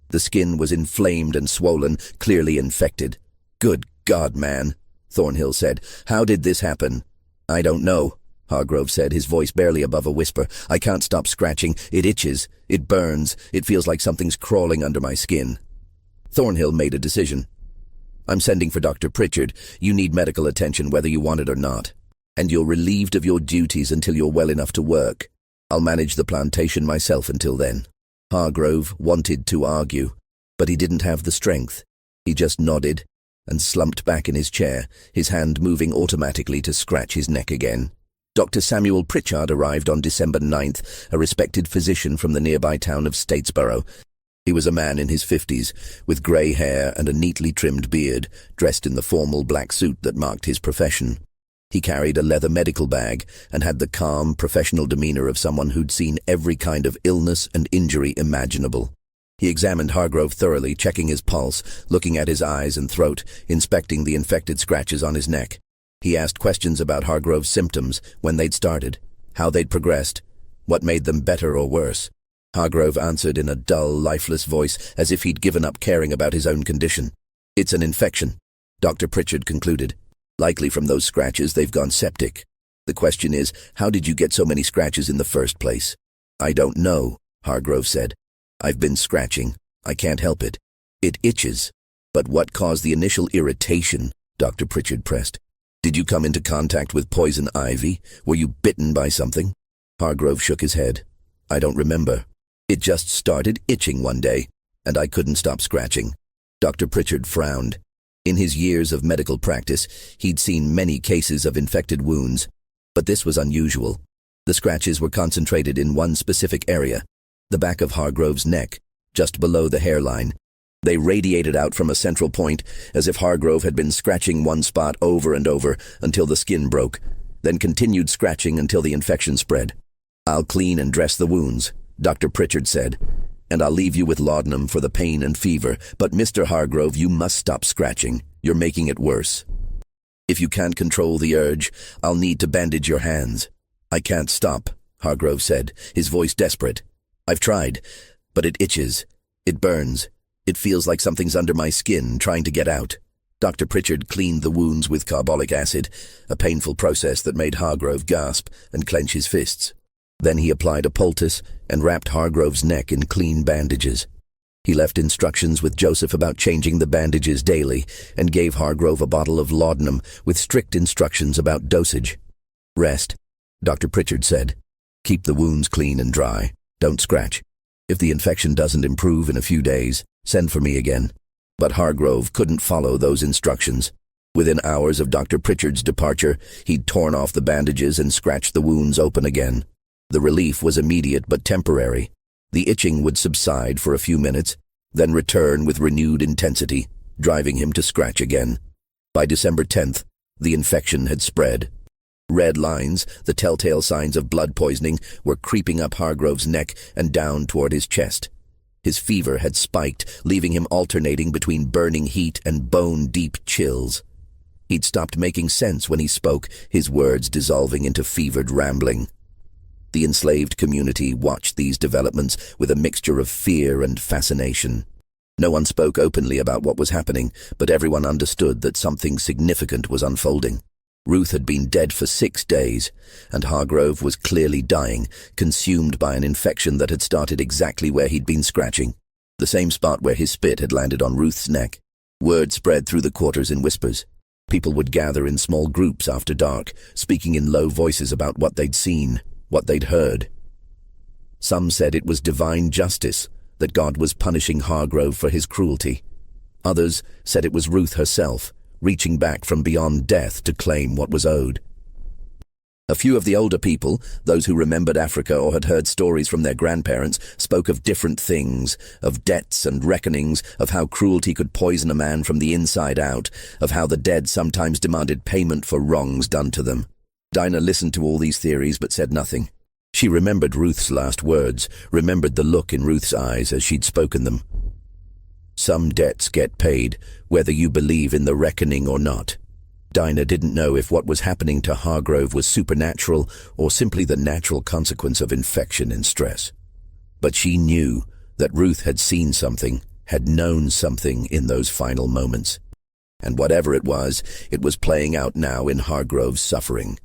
The skin was inflamed and swollen, clearly infected. "Good God, man," Thornhill said. "How did this happen?" "I don't know," Hargrove said, his voice barely above a whisper. "I can't stop scratching. It itches. It burns. It feels like something's crawling under my skin." Thornhill made a decision. I'm sending for Dr. Pritchard. You need medical attention whether you want it or not. And you're relieved of your duties until you're well enough to work. I'll manage the plantation myself until then." Hargrove wanted to argue, but he didn't have the strength. He just nodded and slumped back in his chair, his hand moving automatically to scratch his neck again. Dr. Samuel Pritchard arrived on December 9th, a respected physician from the nearby town of Statesboro. He was a man in his 50s, with grey hair and a neatly trimmed beard, dressed in the formal black suit that marked his profession. He carried a leather medical bag and had the calm, professional demeanor of someone who'd seen every kind of illness and injury imaginable. He examined Hargrove thoroughly, checking his pulse, looking at his eyes and throat, inspecting the infected scratches on his neck. He asked questions about Hargrove's symptoms, when they'd started, how they'd progressed, what made them better or worse. Hargrove answered in a dull, lifeless voice, as if he'd given up caring about his own condition. "It's an infection," Dr. Pritchard concluded. "Likely from those scratches they've gone septic. The question is, how did you get so many scratches in the first place?" "I don't know," Hargrove said. "I've been scratching. I can't help it. It itches." "But what caused the initial irritation?" Dr. Pritchard pressed. "Did you come into contact with poison ivy? Were you bitten by something?" Hargrove shook his head. "I don't remember. It just started itching one day, and I couldn't stop scratching." Dr. Pritchard frowned. In his years of medical practice, he'd seen many cases of infected wounds, but this was unusual. The scratches were concentrated in one specific area, the back of Hargrove's neck, just below the hairline. They radiated out from a central point, as if Hargrove had been scratching one spot over and over until the skin broke, then continued scratching until the infection spread. "I'll clean and dress the wounds," Dr. Pritchard said, "and I'll leave you with laudanum for the pain and fever, but Mr. Hargrove, you must stop scratching. You're making it worse. If you can't control the urge, I'll need to bandage your hands." "I can't stop," Hargrove said, his voice desperate. "I've tried, but it itches. It burns. It feels like something's under my skin, trying to get out." Dr. Pritchard cleaned the wounds with carbolic acid, a painful process that made Hargrove gasp and clench his fists. Then he applied a poultice and wrapped Hargrove's neck in clean bandages. He left instructions with Joseph about changing the bandages daily and gave Hargrove a bottle of laudanum with strict instructions about dosage. "Rest," Dr. Pritchard said. "Keep the wounds clean and dry. Don't scratch. If the infection doesn't improve in a few days, send for me again." But Hargrove couldn't follow those instructions. Within hours of Dr. Pritchard's departure, he'd torn off the bandages and scratched the wounds open again. The relief was immediate but temporary. The itching would subside for a few minutes, then return with renewed intensity, driving him to scratch again. By December 10th, the infection had spread. Red lines, the telltale signs of blood poisoning, were creeping up Hargrove's neck and down toward his chest. His fever had spiked, leaving him alternating between burning heat and bone-deep chills. He'd stopped making sense when he spoke, his words dissolving into fevered rambling. The enslaved community watched these developments with a mixture of fear and fascination. No one spoke openly about what was happening, but everyone understood that something significant was unfolding. Ruth had been dead for 6 days, and Hargrove was clearly dying, consumed by an infection that had started exactly where he'd been scratching, the same spot where his spit had landed on Ruth's neck. Word spread through the quarters in whispers. People would gather in small groups after dark, speaking in low voices about what they'd seen, what they'd heard. Some said it was divine justice, that God was punishing Hargrove for his cruelty. Others said it was Ruth herself, reaching back from beyond death to claim what was owed. A few of the older people, those who remembered Africa or had heard stories from their grandparents, spoke of different things, of debts and reckonings, of how cruelty could poison a man from the inside out, of how the dead sometimes demanded payment for wrongs done to them. Dinah listened to all these theories but said nothing. She remembered Ruth's last words, remembered the look in Ruth's eyes as she'd spoken them. Some debts get paid, whether you believe in the reckoning or not. Dinah didn't know if what was happening to Hargrove was supernatural or simply the natural consequence of infection and stress. But she knew that Ruth had seen something, had known something in those final moments. And whatever it was playing out now in Hargrove's suffering.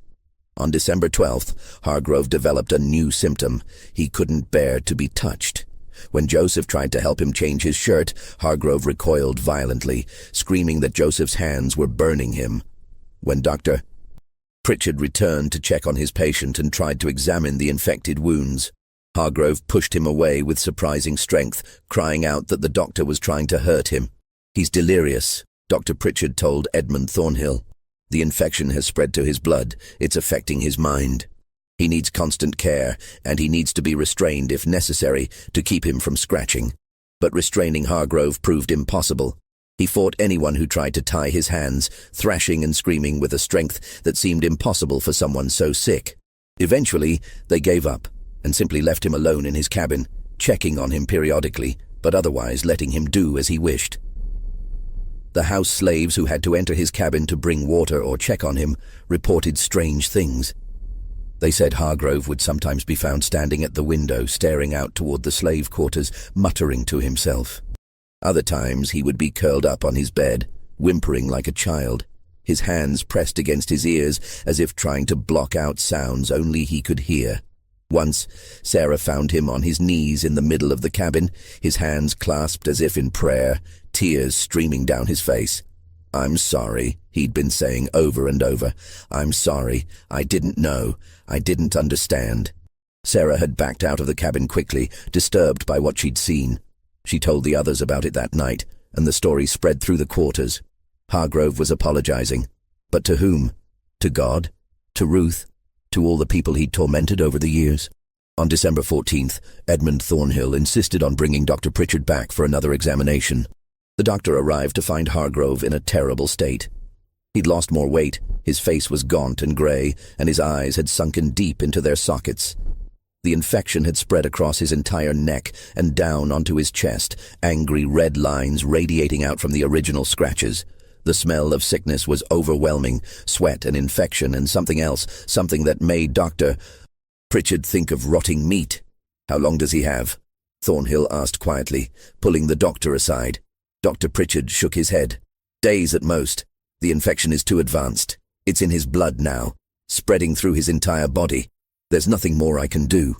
On December 12th, Hargrove developed a new symptom. He couldn't bear to be touched. When Joseph tried to help him change his shirt, Hargrove recoiled violently, screaming that Joseph's hands were burning him. When Dr. Pritchard returned to check on his patient and tried to examine the infected wounds, Hargrove pushed him away with surprising strength, crying out that the doctor was trying to hurt him. "He's delirious," Dr. Pritchard told Edmund Thornhill. "The infection has spread to his blood. It's affecting his mind. He needs constant care, and he needs to be restrained if necessary to keep him from scratching." But restraining Hargrove proved impossible. He fought anyone who tried to tie his hands, thrashing and screaming with a strength that seemed impossible for someone so sick. Eventually, they gave up and simply left him alone in his cabin, checking on him periodically, but otherwise letting him do as he wished. The house slaves who had to enter his cabin to bring water or check on him reported strange things. They said Hargrove would sometimes be found standing at the window, staring out toward the slave quarters, muttering to himself. Other times he would be curled up on his bed, whimpering like a child, his hands pressed against his ears as if trying to block out sounds only he could hear. Once, Sarah found him on his knees in the middle of the cabin, his hands clasped as if in prayer, tears streaming down his face. "I'm sorry," he'd been saying over and over. "I'm sorry. I didn't know. I didn't understand." Sarah had backed out of the cabin quickly, disturbed by what she'd seen. She told the others about it that night, and the story spread through the quarters. Hargrove was apologizing. But to whom? To God? To Ruth? To all the people he'd tormented over the years? On December 14th, Edmund Thornhill insisted on bringing Dr. Pritchard back for another examination. The doctor arrived to find Hargrove in a terrible state. He'd lost more weight, his face was gaunt and grey, and his eyes had sunken deep into their sockets. The infection had spread across his entire neck and down onto his chest, angry red lines radiating out from the original scratches. The smell of sickness was overwhelming, sweat and infection and something else, something that made Dr. Pritchard think of rotting meat. "How long does he have?" Thornhill asked quietly, pulling the doctor aside. Dr. Pritchard shook his head. "Days at most. The infection is too advanced. It's in his blood now, spreading through his entire body. There's nothing more I can do."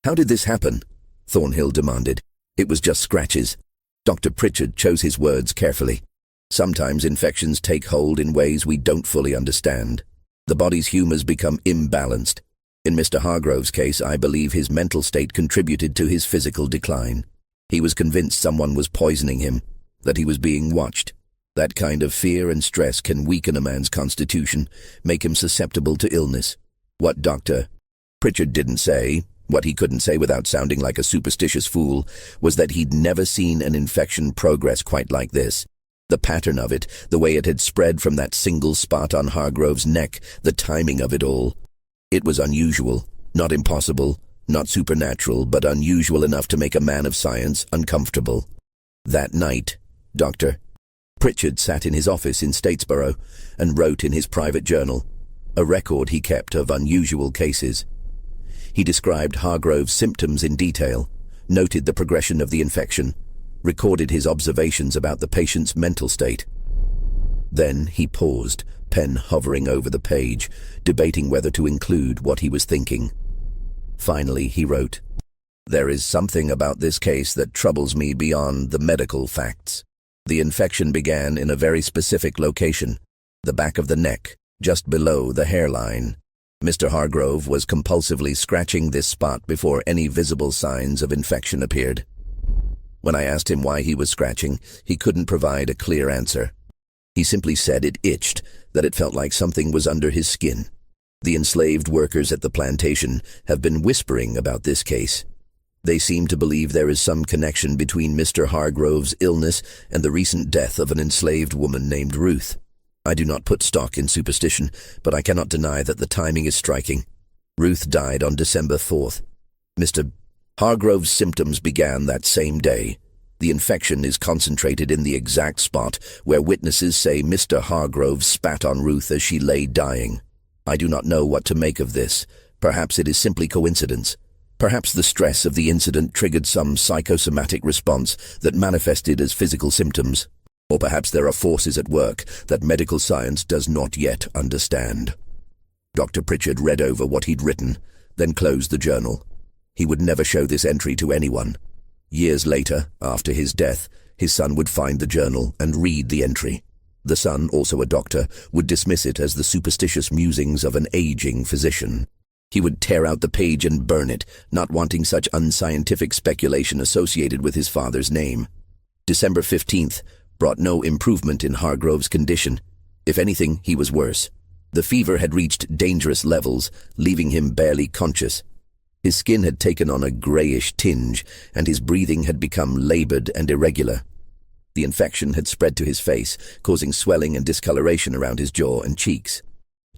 "How did this happen?" Thornhill demanded. "It was just scratches." Dr. Pritchard chose his words carefully. "Sometimes infections take hold in ways we don't fully understand. The body's humors become imbalanced. In Mr. Hargrove's case, I believe his mental state contributed to his physical decline. He was convinced someone was poisoning him, that he was being watched. That kind of fear and stress can weaken a man's constitution, make him susceptible to illness. What Dr. Pritchard didn't say, what he couldn't say without sounding like a superstitious fool, was that he'd never seen an infection progress quite like this. The pattern of it, the way it had spread from that single spot on Hargrove's neck, the timing of it all. It was unusual, not impossible, not supernatural, but unusual enough to make a man of science uncomfortable. That night, Dr. Pritchard sat in his office in Statesboro and wrote in his private journal, a record he kept of unusual cases. He described Hargrove's symptoms in detail, noted the progression of the infection, recorded his observations about the patient's mental state. Then he paused, pen hovering over the page, debating whether to include what he was thinking. Finally, he wrote, "There is something about this case that troubles me beyond the medical facts. The infection began in a very specific location, the back of the neck, just below the hairline. Mr. Hargrove was compulsively scratching this spot before any visible signs of infection appeared. When I asked him why he was scratching, he couldn't provide a clear answer. He simply said it itched, that it felt like something was under his skin. The enslaved workers at the plantation have been whispering about this case. They seem to believe there is some connection between Mr. Hargrove's illness and the recent death of an enslaved woman named Ruth. I do not put stock in superstition, but I cannot deny that the timing is striking. Ruth died on December 4th. Mr. Hargrove's symptoms began that same day. The infection is concentrated in the exact spot where witnesses say Mr. Hargrove spat on Ruth as she lay dying. I do not know what to make of this. Perhaps it is simply coincidence. Perhaps the stress of the incident triggered some psychosomatic response that manifested as physical symptoms. Or perhaps there are forces at work that medical science does not yet understand." Dr. Pritchard read over what he'd written, then closed the journal. He would never show this entry to anyone. Years later, after his death, his son would find the journal and read the entry. The son, also a doctor, would dismiss it as the superstitious musings of an aging physician. He would tear out the page and burn it, not wanting such unscientific speculation associated with his father's name. December 15th brought no improvement in Hargrove's condition. If anything, he was worse. The fever had reached dangerous levels, leaving him barely conscious. His skin had taken on a grayish tinge, and his breathing had become labored and irregular. The infection had spread to his face, causing swelling and discoloration around his jaw and cheeks.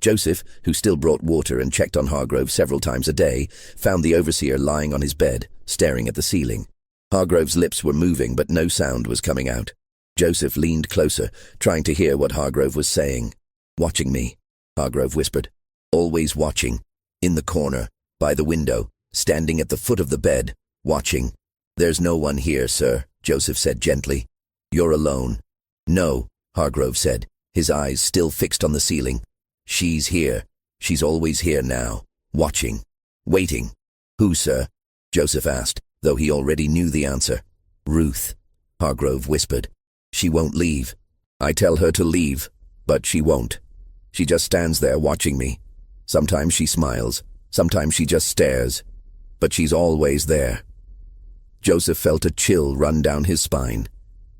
Joseph, who still brought water and checked on Hargrove several times a day, found the overseer lying on his bed, staring at the ceiling. Hargrove's lips were moving, but no sound was coming out. Joseph leaned closer, trying to hear what Hargrove was saying. "Watching me," Hargrove whispered. "Always watching. In the corner, by the window, standing at the foot of the bed, watching." "There's no one here, sir," Joseph said gently. "You're alone." "No," Hargrove said, his eyes still fixed on the ceiling. "She's here. She's always here now. Watching. Waiting." "Who, sir?" Joseph asked, though he already knew the answer. "Ruth," Hargrove whispered. "She won't leave. I tell her to leave, but she won't. She just stands there watching me. Sometimes she smiles, sometimes she just stares, but she's always there." Joseph felt a chill run down his spine.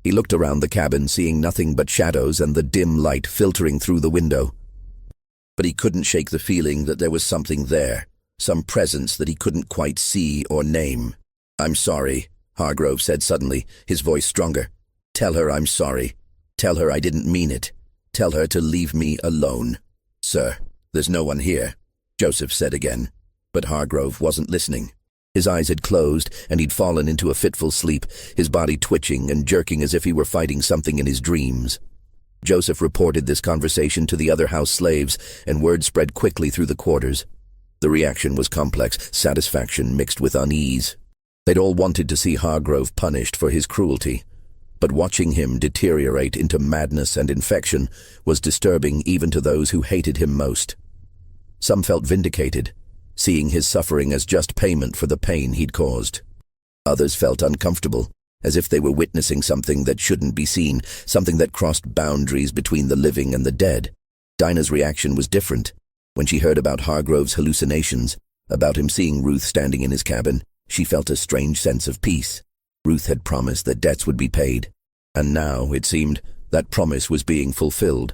He looked around the cabin, seeing nothing but shadows and the dim light filtering through the window. But he couldn't shake the feeling that there was something there, some presence that he couldn't quite see or name. "I'm sorry," Hargrove said suddenly, his voice stronger. "Tell her I'm sorry. Tell her I didn't mean it. Tell her to leave me alone." "Sir, there's no one here," Joseph said again. But Hargrove wasn't listening. His eyes had closed, and he'd fallen into a fitful sleep, his body twitching and jerking as if he were fighting something in his dreams. Joseph reported this conversation to the other house slaves, and word spread quickly through the quarters. The reaction was complex, satisfaction mixed with unease. They'd all wanted to see Hargrove punished for his cruelty, but watching him deteriorate into madness and infection was disturbing even to those who hated him most. Some felt vindicated, seeing his suffering as just payment for the pain he'd caused. Others felt uncomfortable, as if they were witnessing something that shouldn't be seen, something that crossed boundaries between the living and the dead. Dinah's reaction was different. When she heard about Hargrove's hallucinations, about him seeing Ruth standing in his cabin, she felt a strange sense of peace. Ruth had promised that debts would be paid, and now, it seemed, that promise was being fulfilled.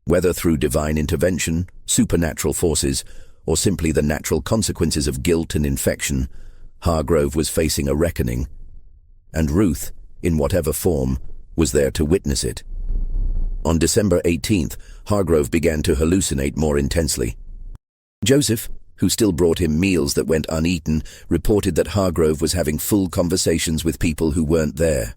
Whether through divine intervention, supernatural forces, or simply the natural consequences of guilt and infection, Hargrove was facing a reckoning. And Ruth, in whatever form, was there to witness it. On December 18th, Hargrove began to hallucinate more intensely. Joseph, who still brought him meals that went uneaten, reported that Hargrove was having full conversations with people who weren't there.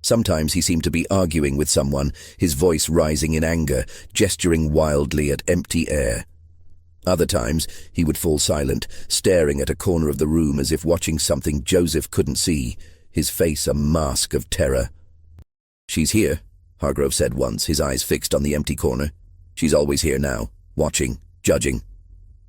Sometimes he seemed to be arguing with someone, his voice rising in anger, gesturing wildly at empty air. Other times, he would fall silent, staring at a corner of the room as if watching something Joseph couldn't see, his face a mask of terror. "She's here," Hargrove said once, his eyes fixed on the empty corner. "She's always here now, watching, judging."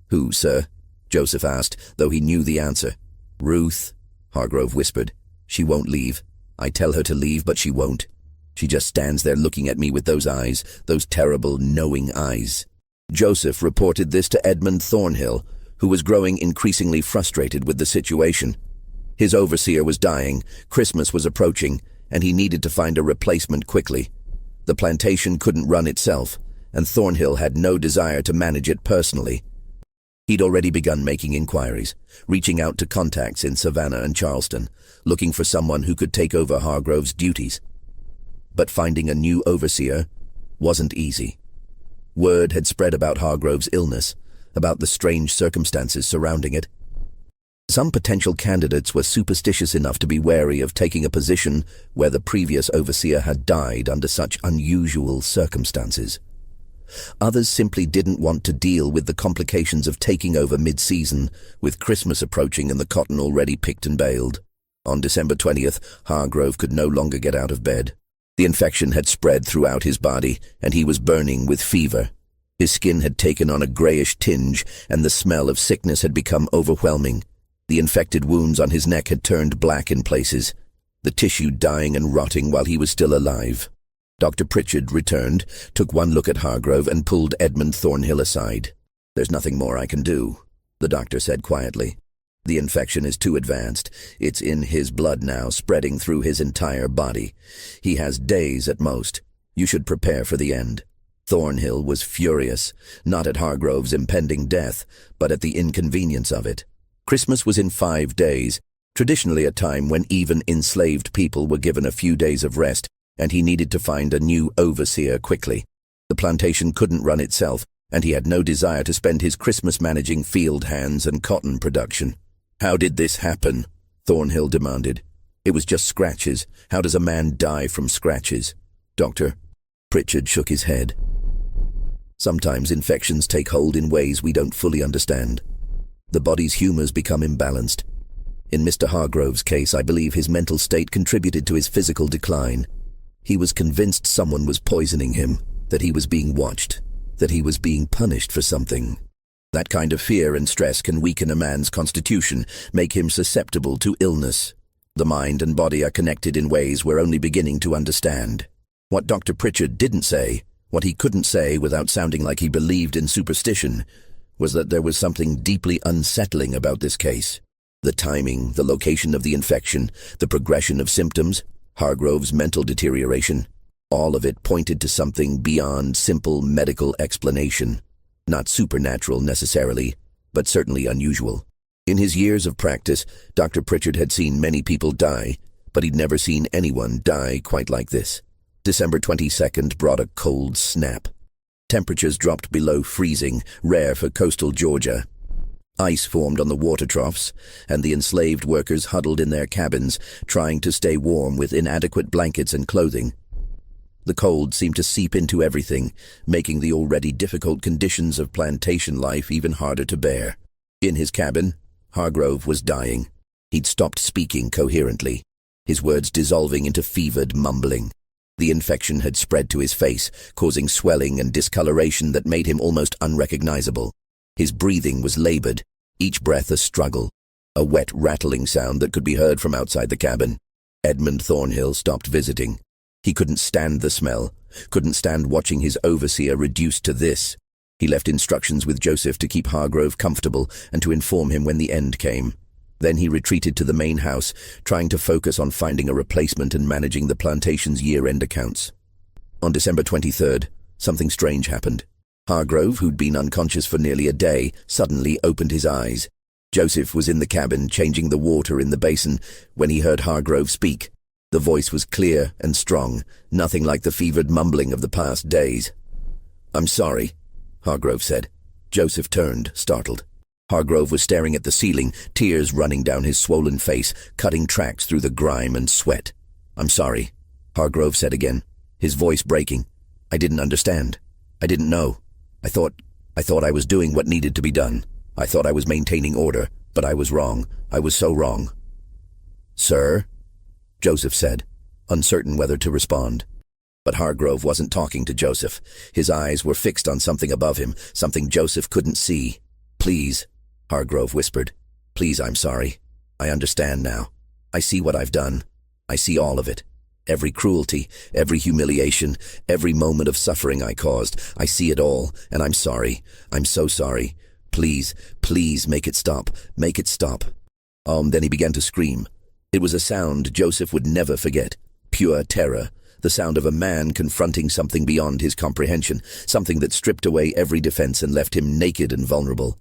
"Who, sir?" Joseph asked, though he knew the answer. "Ruth," Hargrove whispered. "She won't leave. I tell her to leave, but she won't. She just stands there looking at me with those eyes, those terrible, knowing eyes." Joseph reported this to Edmund Thornhill, who was growing increasingly frustrated with the situation. His overseer was dying, Christmas was approaching, and he needed to find a replacement quickly. The plantation couldn't run itself, and Thornhill had no desire to manage it personally. He'd already begun making inquiries, reaching out to contacts in Savannah and Charleston, looking for someone who could take over Hargrove's duties. But finding a new overseer wasn't easy. Word had spread about Hargrove's illness, about the strange circumstances surrounding it. Some potential candidates were superstitious enough to be wary of taking a position where the previous overseer had died under such unusual circumstances. Others simply didn't want to deal with the complications of taking over mid-season, with Christmas approaching and the cotton already picked and baled. On December 20th, Hargrove could no longer get out of bed. The infection had spread throughout his body, and he was burning with fever. His skin had taken on a grayish tinge, and the smell of sickness had become overwhelming. The infected wounds on his neck had turned black in places. the tissue dying and rotting while he was still alive. Dr. Pritchard returned, took one look at Hargrove, and pulled Edmund Thornhill aside. "There's nothing more I can do," the doctor said quietly. "The infection is too advanced. It's in his blood now, spreading through his entire body. He has days at most. You should prepare for the end." Thornhill was furious, not at Hargrove's impending death, but at the inconvenience of it. Christmas was in 5 days, traditionally a time when even enslaved people were given a few days of rest, and he needed to find a new overseer quickly. The plantation couldn't run itself, and he had no desire to spend his Christmas managing field hands and cotton production. "How did this happen?" Thornhill demanded. "It was just scratches. How does a man die from scratches?" "Doctor?" Pritchard shook his head. "Sometimes infections take hold in ways we don't fully understand. The body's humors become imbalanced. In Mr. Hargrove's case, I believe his mental state contributed to his physical decline. He was convinced someone was poisoning him, that he was being watched, that he was being punished for something. That kind of fear and stress can weaken a man's constitution, make him susceptible to illness. The mind and body are connected in ways we're only beginning to understand." What Dr. Pritchard didn't say, what he couldn't say without sounding like he believed in superstition, was that there was something deeply unsettling about this case. The timing, the location of the infection, the progression of symptoms, Hargrove's mental deterioration, all of it pointed to something beyond simple medical explanation. Not supernatural necessarily, but certainly unusual. In his years of practice, Dr. Pritchard had seen many people die, but he'd never seen anyone die quite like this. December 22nd brought a cold snap. Temperatures dropped below freezing, rare for coastal Georgia. Ice formed on the water troughs, and the enslaved workers huddled in their cabins, trying to stay warm with inadequate blankets and clothing. The cold seemed to seep into everything, making the already difficult conditions of plantation life even harder to bear. In his cabin, Hargrove was dying. He'd stopped speaking coherently, his words dissolving into fevered mumbling. The infection had spread to his face, causing swelling and discoloration that made him almost unrecognizable. His breathing was labored, each breath a struggle, a wet rattling sound that could be heard from outside the cabin. Edmund Thornhill stopped visiting. He couldn't stand the smell, couldn't stand watching his overseer reduced to this. He left instructions with Joseph to keep Hargrove comfortable and to inform him when the end came. Then he retreated to the main house, trying to focus on finding a replacement and managing the plantation's year-end accounts. On December 23rd, something strange happened. Hargrove, who'd been unconscious for nearly a day, suddenly opened his eyes. Joseph was in the cabin, changing the water in the basin, when he heard Hargrove speak. The voice was clear and strong, nothing like the fevered mumbling of the past days. "I'm sorry," Hargrove said. Joseph turned, startled. Hargrove was staring at the ceiling, tears running down his swollen face, cutting tracks through the grime and sweat. "I'm sorry," Hargrove said again, his voice breaking. "I didn't understand. I didn't know. I thought I was doing what needed to be done. I thought I was maintaining order, but I was wrong. I was so wrong." "Sir?" Joseph said, uncertain whether to respond. But Hargrove wasn't talking to Joseph. His eyes were fixed on something above him, something Joseph couldn't see. "Please," Hargrove whispered. "Please, I'm sorry. I understand now. I see what I've done. I see all of it. Every cruelty, every humiliation, every moment of suffering I caused. I see it all, and I'm sorry. I'm so sorry. Please, please make it stop. Make it stop." Then he began to scream. It was a sound Joseph would never forget. Pure terror. The sound of a man confronting something beyond his comprehension, something that stripped away every defense and left him naked and vulnerable.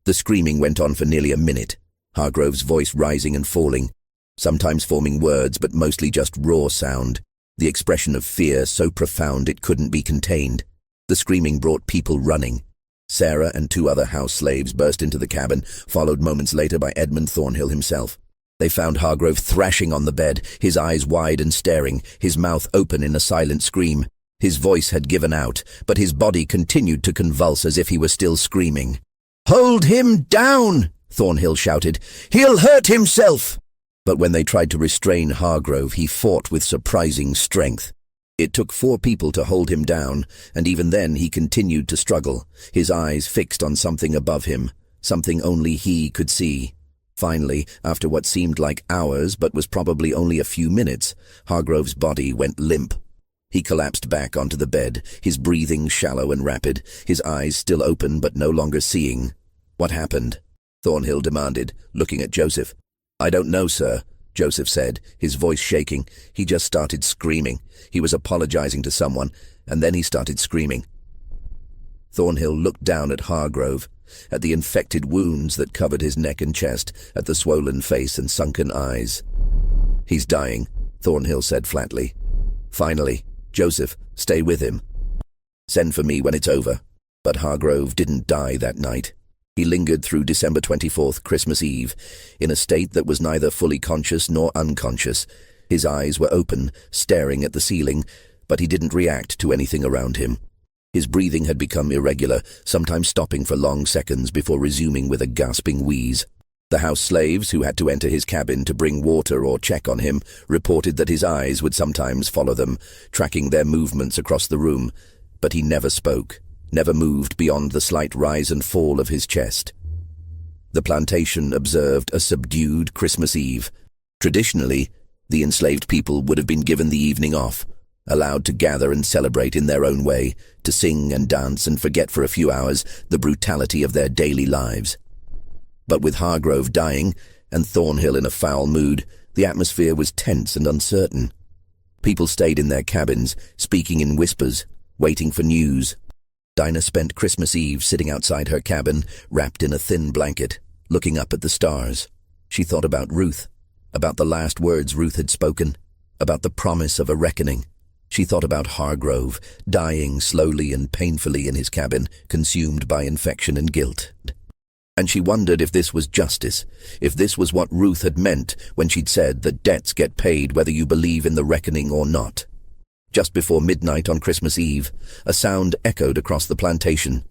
The screaming went on for nearly a minute, Hargrove's voice rising and falling, sometimes forming words but mostly just raw sound, the expression of fear so profound it couldn't be contained. The screaming brought people running. Sarah and 2 other house slaves burst into the cabin, followed moments later by Edmund Thornhill himself. They found Hargrove thrashing on the bed, his eyes wide and staring, his mouth open in a silent scream. His voice had given out, but his body continued to convulse as if he were still screaming. "Hold him down!" Thornhill shouted. "He'll hurt himself!" But when they tried to restrain Hargrove, he fought with surprising strength. It took 4 people to hold him down, and even then he continued to struggle, his eyes fixed on something above him, something only he could see. Finally, after what seemed like hours but was probably only a few minutes, Hargrove's body went limp. He collapsed back onto the bed, his breathing shallow and rapid, his eyes still open but no longer seeing. "What happened?" Thornhill demanded, looking at Joseph. "I don't know, sir," Joseph said, his voice shaking. He just started screaming. He was apologizing to someone, and then he started screaming. Thornhill looked down at Hargrove, at the infected wounds that covered his neck and chest, at the swollen face and sunken eyes. "He's dying," Thornhill said flatly. "Finally, Joseph, stay with him. Send for me when it's over." But Hargrove didn't die that night. He lingered through December 24th, Christmas Eve, in a state that was neither fully conscious nor unconscious. His eyes were open, staring at the ceiling, but he didn't react to anything around him. His breathing had become irregular, sometimes stopping for long seconds before resuming with a gasping wheeze. The house slaves, who had to enter his cabin to bring water or check on him, reported that his eyes would sometimes follow them, tracking their movements across the room. But he never spoke, never moved beyond the slight rise and fall of his chest. The plantation observed a subdued Christmas Eve. Traditionally, the enslaved people would have been given the evening off, allowed to gather and celebrate in their own way, to sing and dance and forget for a few hours the brutality of their daily lives. But with Hargrove dying and Thornhill in a foul mood, the atmosphere was tense and uncertain. People stayed in their cabins, speaking in whispers, waiting for news. Dinah spent Christmas Eve sitting outside her cabin, wrapped in a thin blanket, looking up at the stars. She thought about Ruth, about the last words Ruth had spoken, about the promise of a reckoning. She thought about Hargrove, dying slowly and painfully in his cabin, consumed by infection and guilt. And she wondered if this was justice, if this was what Ruth had meant when she'd said that debts get paid whether you believe in the reckoning or not. Just before midnight on Christmas Eve, a sound echoed across the plantation.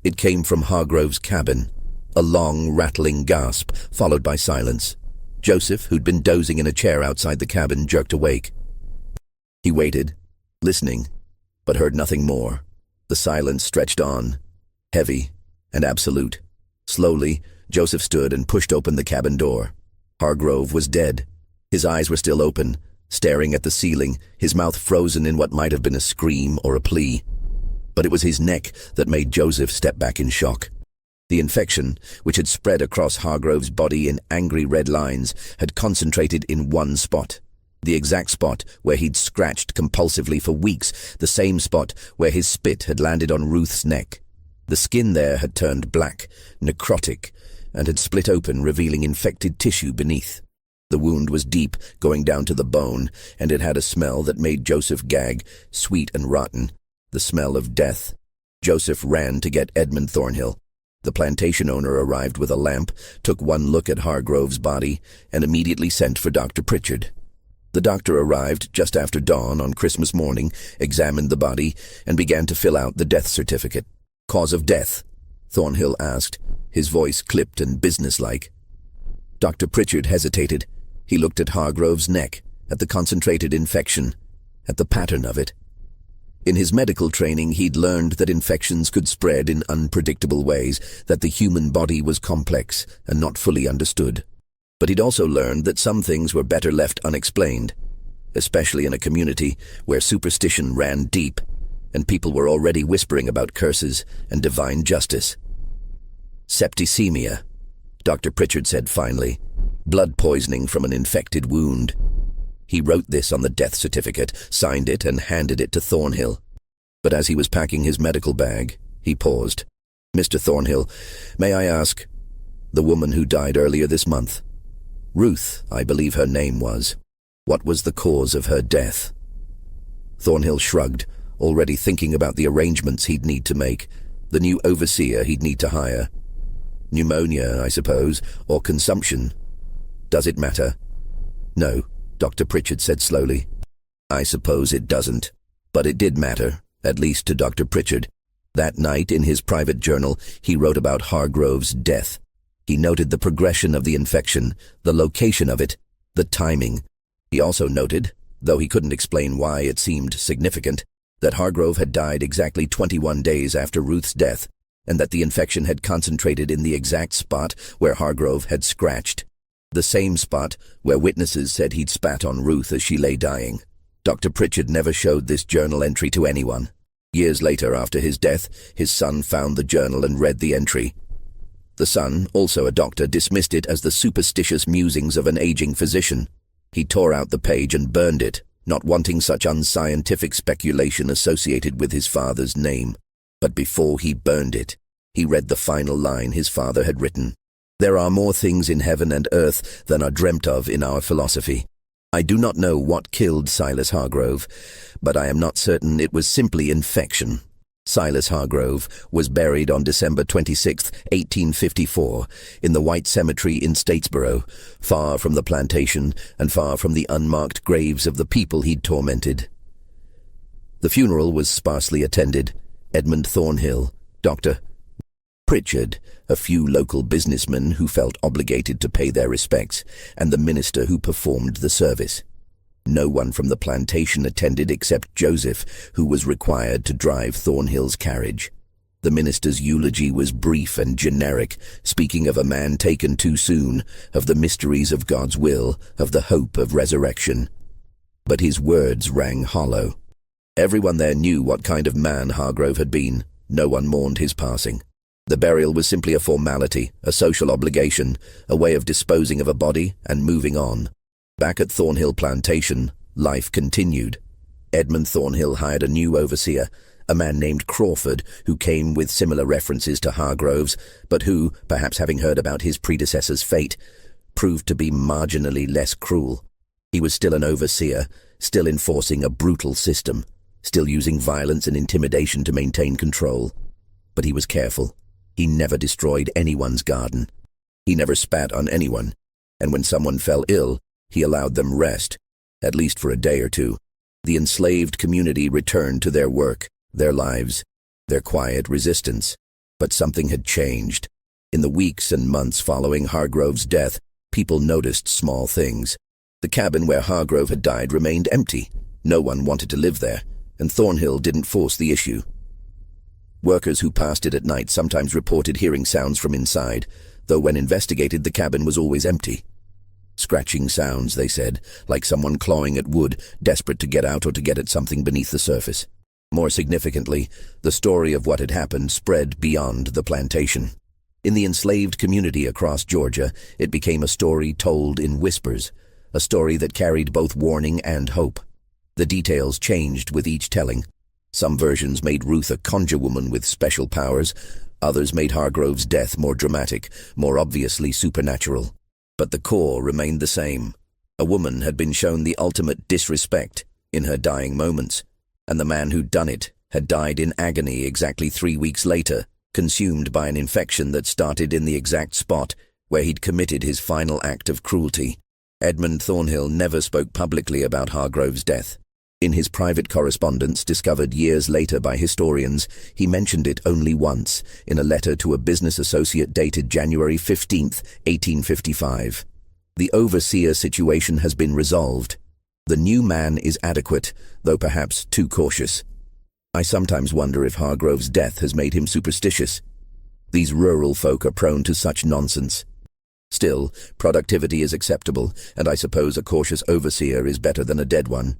It came from Hargrove's cabin, a long, rattling gasp, followed by silence. Joseph, who'd been dozing in a chair outside the cabin, jerked awake. He waited, listening, but heard nothing more. The silence stretched on, heavy and absolute. Slowly, Joseph stood and pushed open the cabin door. Hargrove was dead. His eyes were still open, staring at the ceiling, his mouth frozen in what might have been a scream or a plea. But it was his neck that made Joseph step back in shock. The infection, which had spread across Hargrove's body in angry red lines, had concentrated in one spot. The exact spot where he'd scratched compulsively for weeks, the same spot where his spit had landed on Ruth's neck. The skin there had turned black, necrotic, and had split open, revealing infected tissue beneath. The wound was deep, going down to the bone, and it had a smell that made Joseph gag, sweet and rotten, the smell of death. Joseph ran to get Edmund Thornhill. The plantation owner arrived with a lamp, took one look at Hargrove's body, and immediately sent for Dr. Pritchard. The doctor arrived just after dawn on Christmas morning, examined the body, and began to fill out the death certificate. "Cause of death?" Thornhill asked, his voice clipped and businesslike. Dr. Pritchard hesitated. He looked at Hargrove's neck, at the concentrated infection, at the pattern of it. In his medical training, he'd learned that infections could spread in unpredictable ways, that the human body was complex and not fully understood. But he'd also learned that some things were better left unexplained, especially in a community where superstition ran deep, and people were already whispering about curses and divine justice. "Septicemia," Dr. Pritchard said finally. "Blood poisoning from an infected wound." He wrote this on the death certificate, signed it, and handed it to Thornhill. But as he was packing his medical bag, he paused. "Mr. Thornhill, may I ask, the woman who died earlier this month, Ruth, I believe her name was, what was the cause of her death?" Thornhill shrugged, already thinking about the arrangements he'd need to make, the new overseer he'd need to hire. "Pneumonia, I suppose, or consumption. Does it matter?" "No," Dr. Pritchard said slowly. "I suppose it doesn't. But it did matter, at least to Dr. Pritchard. That night, in his private journal, he wrote about Hargrove's death. He noted the progression of the infection, the location of it, the timing. He also noted, though he couldn't explain why it seemed significant, that Hargrove had died exactly 21 days after Ruth's death, and that the infection had concentrated in the exact spot where Hargrove had scratched. The same spot where witnesses said he'd spat on Ruth as she lay dying. Dr. Pritchard never showed this journal entry to anyone. Years later, after his death, his son found the journal and read the entry. The son, also a doctor, dismissed it as the superstitious musings of an aging physician. He tore out the page and burned it, not wanting such unscientific speculation associated with his father's name. But before he burned it, he read the final line his father had written. "There are more things in heaven and earth than are dreamt of in our philosophy. I do not know what killed Silas Hargrove, but I am not certain it was simply infection." Silas Hargrove was buried on December 26, 1854, in the White Cemetery in Statesboro, far from the plantation and far from the unmarked graves of the people he'd tormented. The funeral was sparsely attended. Edmund Thornhill, Dr. Pritchard, a few local businessmen who felt obligated to pay their respects, and the minister who performed the service. No one from the plantation attended except Joseph, who was required to drive Thornhill's carriage. The minister's eulogy was brief and generic, speaking of a man taken too soon, of the mysteries of God's will, of the hope of resurrection. But his words rang hollow. Everyone there knew what kind of man Hargrove had been. No one mourned his passing. The burial was simply a formality, a social obligation, a way of disposing of a body and moving on. Back at Thornhill Plantation, life continued. Edmund Thornhill hired a new overseer, a man named Crawford, who came with similar references to Hargrove's, but who, perhaps having heard about his predecessor's fate, proved to be marginally less cruel. He was still an overseer, still enforcing a brutal system, still using violence and intimidation to maintain control. But he was careful. He never destroyed anyone's garden. He never spat on anyone, and when someone fell ill, he allowed them rest, at least for a day or two. The enslaved community returned to their work, their lives, their quiet resistance. But something had changed. In the weeks and months following Hargrove's death, people noticed small things. The cabin where Hargrove had died remained empty. No one wanted to live there, and Thornhill didn't force the issue. Workers who passed it at night sometimes reported hearing sounds from inside, though when investigated the cabin was always empty. Scratching sounds, they said, like someone clawing at wood, desperate to get out or to get at something beneath the surface. More significantly, the story of what had happened spread beyond the plantation. In the enslaved community across Georgia, it became a story told in whispers, a story that carried both warning and hope. The details changed with each telling. Some versions made Ruth a conjure woman with special powers, others made Hargrove's death more dramatic, more obviously supernatural. But the core remained the same. A woman had been shown the ultimate disrespect in her dying moments, and the man who'd done it had died in agony exactly 3 weeks later, consumed by an infection that started in the exact spot where he'd committed his final act of cruelty. Edmund Thornhill never spoke publicly about Hargrove's death. In his private correspondence, discovered years later by historians, he mentioned it only once, in a letter to a business associate dated January 15, 1855. The overseer situation has been resolved. The new man is adequate, though perhaps too cautious. I sometimes wonder if Hargrove's death has made him superstitious. These rural folk are prone to such nonsense. Still, productivity is acceptable, and I suppose a cautious overseer is better than a dead one.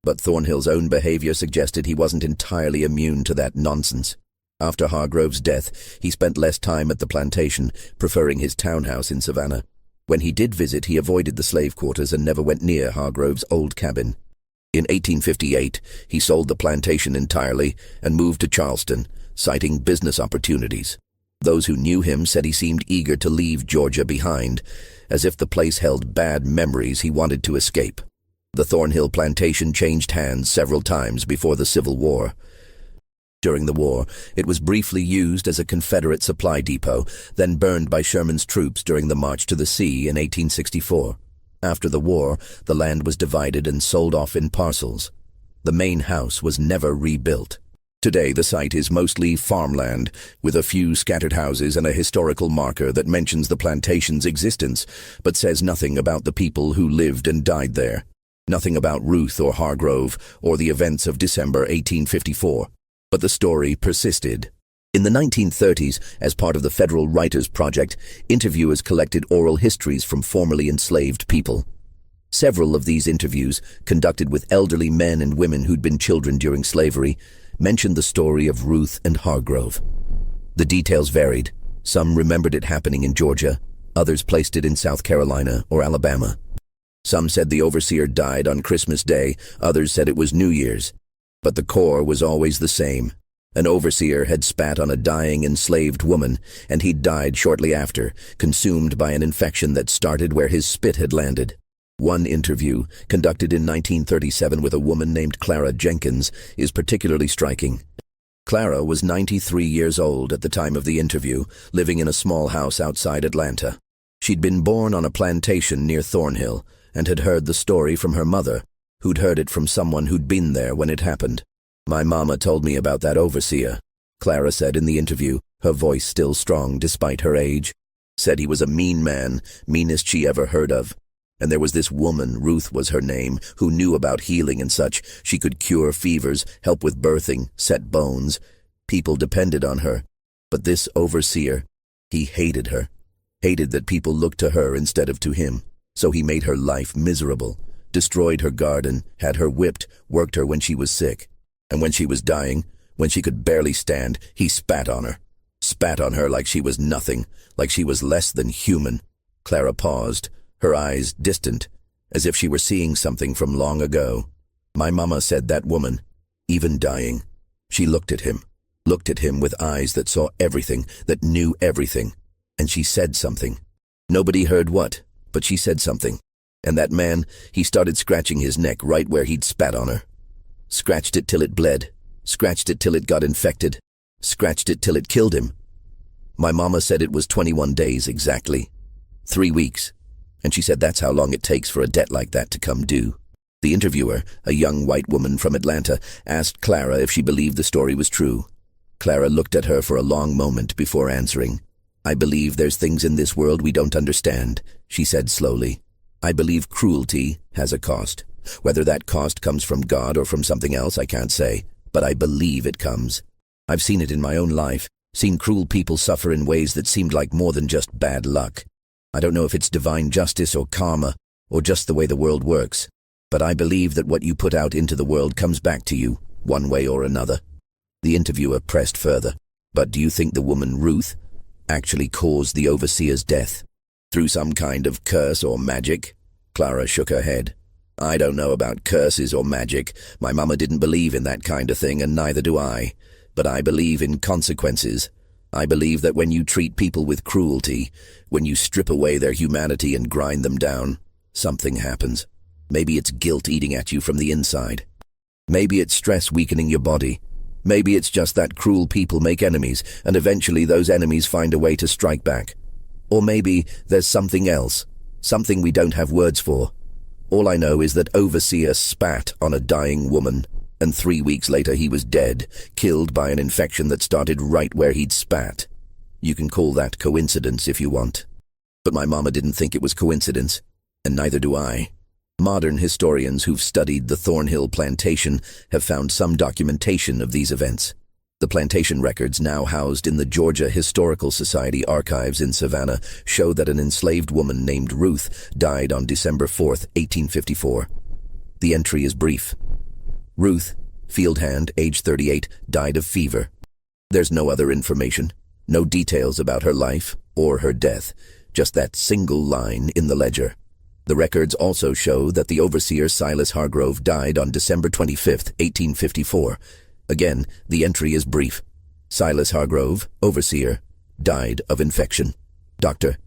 But Thornhill's own behavior suggested he wasn't entirely immune to that nonsense. After Hargrove's death, he spent less time at the plantation, preferring his townhouse in Savannah. When he did visit, he avoided the slave quarters and never went near Hargrove's old cabin. In 1858, he sold the plantation entirely and moved to Charleston, citing business opportunities. Those who knew him said he seemed eager to leave Georgia behind, as if the place held bad memories he wanted to escape. The Thornhill plantation changed hands several times before the Civil War. During the war, it was briefly used as a Confederate supply depot, then burned by Sherman's troops during the March to the Sea in 1864. After the war, the land was divided and sold off in parcels. The main house was never rebuilt. Today, the site is mostly farmland, with a few scattered houses and a historical marker that mentions the plantation's existence, but says nothing about the people who lived and died there. Nothing about Ruth or Hargrove or the events of December 1854. But the story persisted. In the 1930s, as part of the Federal Writers Project, interviewers collected oral histories from formerly enslaved people. Several of these interviews, conducted with elderly men and women who'd been children during slavery, mentioned the story of Ruth and Hargrove. The details varied. Some remembered it happening in Georgia, others placed it in South Carolina or Alabama. Some said the overseer died on Christmas Day, others said it was New Year's. But the core was always the same. An overseer had spat on a dying enslaved woman, and he'd died shortly after, consumed by an infection that started where his spit had landed. One interview, conducted in 1937 with a woman named Clara Jenkins, is particularly striking. Clara was 93 years old at the time of the interview, living in a small house outside Atlanta. She'd been born on a plantation near Thornhill, and had heard the story from her mother, who'd heard it from someone who'd been there when it happened. "My mama told me about that overseer," Clara said in the interview, her voice still strong despite her age. "Said he was a mean man, meanest she ever heard of. And there was this woman, Ruth was her name, who knew about healing and such. She could cure fevers, help with birthing, set bones. People depended on her. But this overseer, he hated her. Hated that people looked to her instead of to him. So he made her life miserable, destroyed her garden, had her whipped, worked her when she was sick. And when she was dying, when she could barely stand, he spat on her. Spat on her like she was nothing, like she was less than human." Clara paused, her eyes distant, as if she were seeing something from long ago. "My mama said that woman, even dying, she looked at him with eyes that saw everything, that knew everything. And she said something. Nobody heard what, but she said something. And that man, he started scratching his neck right where he'd spat on her. Scratched it till it bled, scratched it till it got infected, scratched it till it killed him. My mama said it was 21 days exactly. 3 weeks. And she said that's how long it takes for a debt like that to come due." The interviewer, a young white woman from Atlanta, asked Clara if she believed the story was true. Clara looked at her for a long moment before answering. "I believe there's things in this world we don't understand," she said slowly. "I believe cruelty has a cost. Whether that cost comes from God or from something else, I can't say, but I believe it comes. I've seen it in my own life, seen cruel people suffer in ways that seemed like more than just bad luck. I don't know if it's divine justice or karma, or just the way the world works, but I believe that what you put out into the world comes back to you, one way or another." The interviewer pressed further. "But do you think the woman, Ruth, actually caused the overseer's death? Through some kind of curse or magic?" Clara shook her head. "I don't know about curses or magic. My mama didn't believe in that kind of thing, and neither do I. But I believe in consequences. I believe that when you treat people with cruelty, when you strip away their humanity and grind them down, something happens. Maybe it's guilt eating at you from the inside. Maybe it's stress weakening your body. Maybe it's just that cruel people make enemies, and eventually those enemies find a way to strike back. Or maybe there's something else, something we don't have words for. All I know is that overseer spat on a dying woman, and 3 weeks later he was dead, killed by an infection that started right where he'd spat. You can call that coincidence if you want. But my mama didn't think it was coincidence, and neither do I. Modern historians who've studied the Thornhill plantation have found some documentation of these events. The plantation records now housed in the Georgia Historical Society archives in Savannah show that an enslaved woman named Ruth died on December 4, 1854. The entry is brief. Ruth, field hand, age 38, died of fever. There's no other information, no details about her life or her death, just that single line in the ledger. The records also show that the overseer Silas Hargrove died on December 25, 1854. Again, the entry is brief. Silas Hargrove, overseer, died of infection. Dr.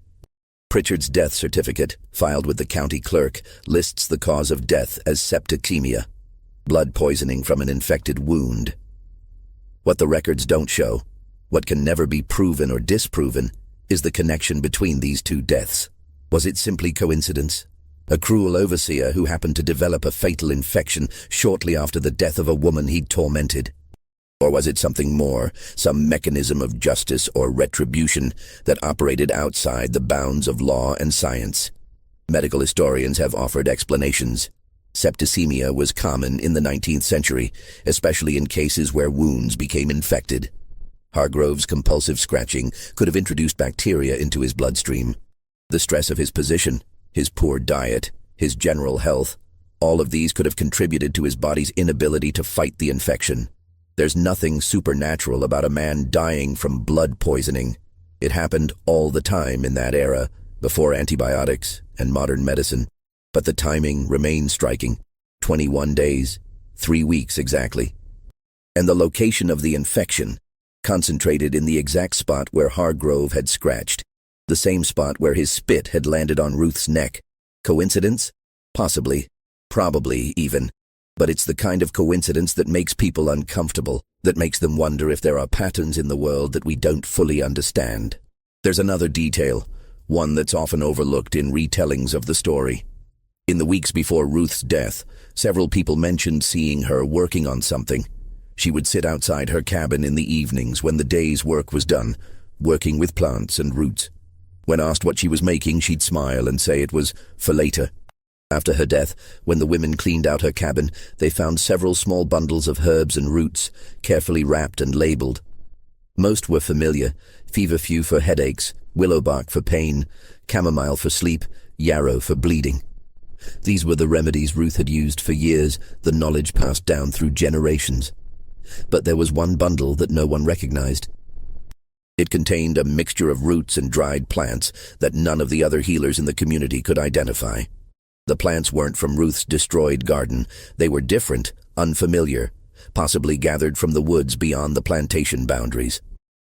Pritchard's death certificate, filed with the county clerk, lists the cause of death as septicemia, blood poisoning from an infected wound. What the records don't show, what can never be proven or disproven, is the connection between these two deaths. Was it simply coincidence? A cruel overseer who happened to develop a fatal infection shortly after the death of a woman he'd tormented? Or was it something more, some mechanism of justice or retribution that operated outside the bounds of law and science? Medical historians have offered explanations. Septicemia was common in the 19th century, especially in cases where wounds became infected. Hargrove's compulsive scratching could have introduced bacteria into his bloodstream. The stress of his position, his poor diet, his general health, all of these could have contributed to his body's inability to fight the infection. There's nothing supernatural about a man dying from blood poisoning. It happened all the time in that era, before antibiotics and modern medicine. But the timing remains striking. 21 days, 3 weeks exactly. And the location of the infection, concentrated in the exact spot where Hargrove had scratched, the same spot where his spit had landed on Ruth's neck. Coincidence? Possibly. Probably, even. But it's the kind of coincidence that makes people uncomfortable, that makes them wonder if there are patterns in the world that we don't fully understand. There's another detail, one that's often overlooked in retellings of the story. In the weeks before Ruth's death, several people mentioned seeing her working on something. She would sit outside her cabin in the evenings when the day's work was done, working with plants and roots. When asked what she was making, she'd smile and say it was for later. After her death, when the women cleaned out her cabin, they found several small bundles of herbs and roots, carefully wrapped and labeled. Most were familiar: feverfew for headaches, willow bark for pain, chamomile for sleep, yarrow for bleeding. These were the remedies Ruth had used for years, the knowledge passed down through generations. But there was one bundle that no one recognized. It contained a mixture of roots and dried plants that none of the other healers in the community could identify. The plants weren't from Ruth's destroyed garden. They were different, unfamiliar, possibly gathered from the woods beyond the plantation boundaries.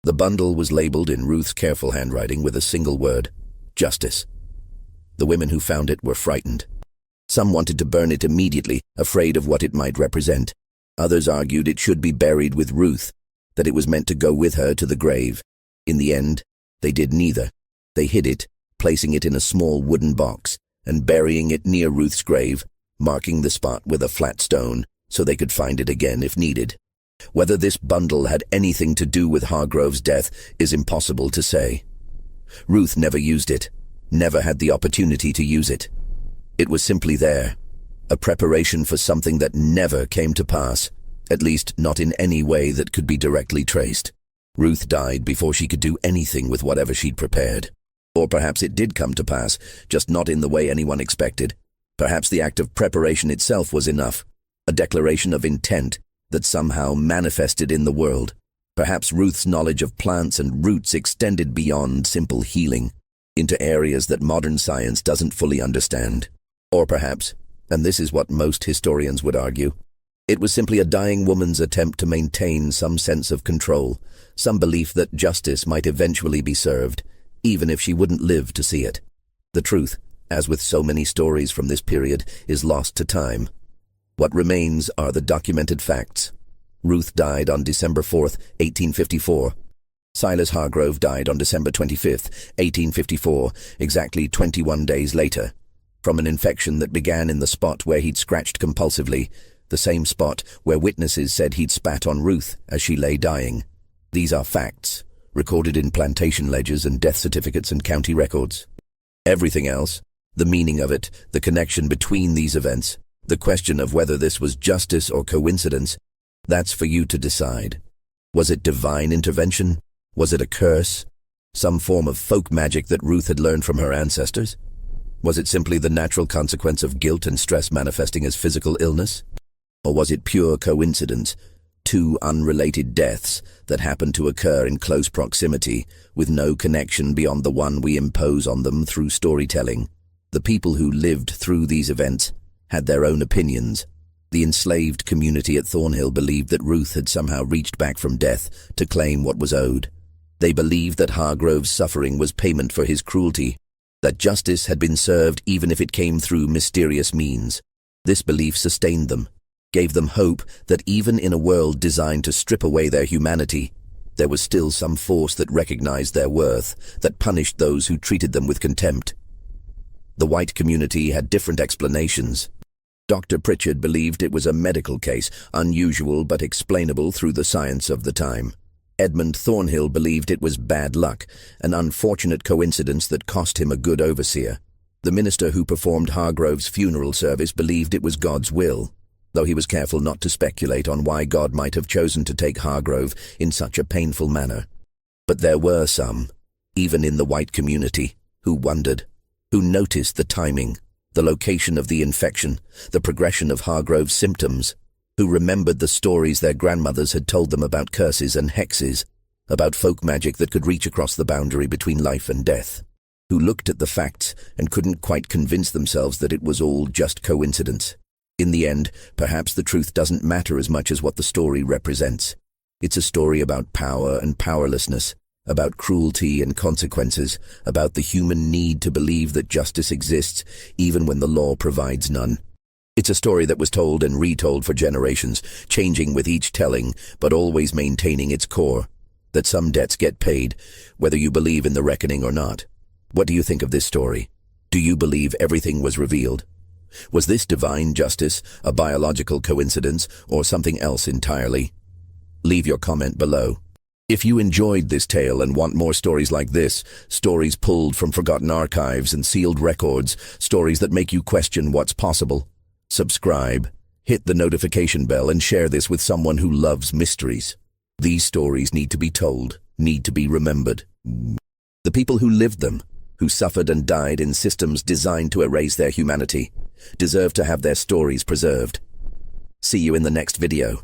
The bundle was labeled in Ruth's careful handwriting with a single word: justice. The women who found it were frightened. Some wanted to burn it immediately, afraid of what it might represent. Others argued it should be buried with Ruth, that it was meant to go with her to the grave. In the end, they did neither. They hid it, placing it in a small wooden box, and burying it near Ruth's grave, marking the spot with a flat stone so they could find it again if needed. Whether this bundle had anything to do with Hargrove's death is impossible to say. Ruth never used it, never had the opportunity to use it. It was simply there, a preparation for something that never came to pass, at least not in any way that could be directly traced. Ruth died before she could do anything with whatever she'd prepared. Or perhaps it did come to pass, just not in the way anyone expected. Perhaps the act of preparation itself was enough, a declaration of intent that somehow manifested in the world. Perhaps Ruth's knowledge of plants and roots extended beyond simple healing, into areas that modern science doesn't fully understand. Or perhaps, and this is what most historians would argue, it was simply a dying woman's attempt to maintain some sense of control, some belief that justice might eventually be served, even if she wouldn't live to see it. The truth, as with so many stories from this period, is lost to time. What remains are the documented facts. Ruth died on December 4th, 1854. Silas Hargrove died on December 25th, 1854, exactly 21 days later, from an infection that began in the spot where he'd scratched compulsively, the same spot where witnesses said he'd spat on Ruth as she lay dying. These are facts, recorded in plantation ledgers and death certificates and county records. Everything else, the meaning of it, the connection between these events, the question of whether this was justice or coincidence, that's for you to decide. Was it divine intervention? Was it a curse? Some form of folk magic that Ruth had learned from her ancestors? Was it simply the natural consequence of guilt and stress manifesting as physical illness? Or was it pure coincidence? Two unrelated deaths that happened to occur in close proximity, with no connection beyond the one we impose on them through storytelling. The people who lived through these events had their own opinions. The enslaved community at Thornhill believed that Ruth had somehow reached back from death to claim what was owed. They believed that Hargrove's suffering was payment for his cruelty, that justice had been served even if it came through mysterious means. This belief sustained them, gave them hope that even in a world designed to strip away their humanity, there was still some force that recognized their worth, that punished those who treated them with contempt. The white community had different explanations. Dr. Pritchard believed it was a medical case, unusual but explainable through the science of the time. Edmund Thornhill believed it was bad luck, an unfortunate coincidence that cost him a good overseer. The minister who performed Hargrove's funeral service believed it was God's will. though he was careful not to speculate on why God might have chosen to take Hargrove in such a painful manner. But there were some, even in the white community, who wondered, who noticed the timing, the location of the infection, the progression of Hargrove's symptoms, who remembered the stories their grandmothers had told them about curses and hexes, about folk magic that could reach across the boundary between life and death, who looked at the facts and couldn't quite convince themselves that it was all just coincidence. In the end, perhaps the truth doesn't matter as much as what the story represents. It's a story about power and powerlessness, about cruelty and consequences, about the human need to believe that justice exists even when the law provides none. It's a story that was told and retold for generations, changing with each telling, but always maintaining its core, that some debts get paid, whether you believe in the reckoning or not. What do you think of this story? Do you believe everything was revealed? Was this divine justice, a biological coincidence, or something else entirely? Leave your comment below. If you enjoyed this tale and want more stories like this, stories pulled from forgotten archives and sealed records, stories that make you question what's possible, subscribe, hit the notification bell, and share this with someone who loves mysteries. These stories need to be told, need to be remembered. The people who lived them, who suffered and died in systems designed to erase their humanity, deserve to have their stories preserved. See you in the next video.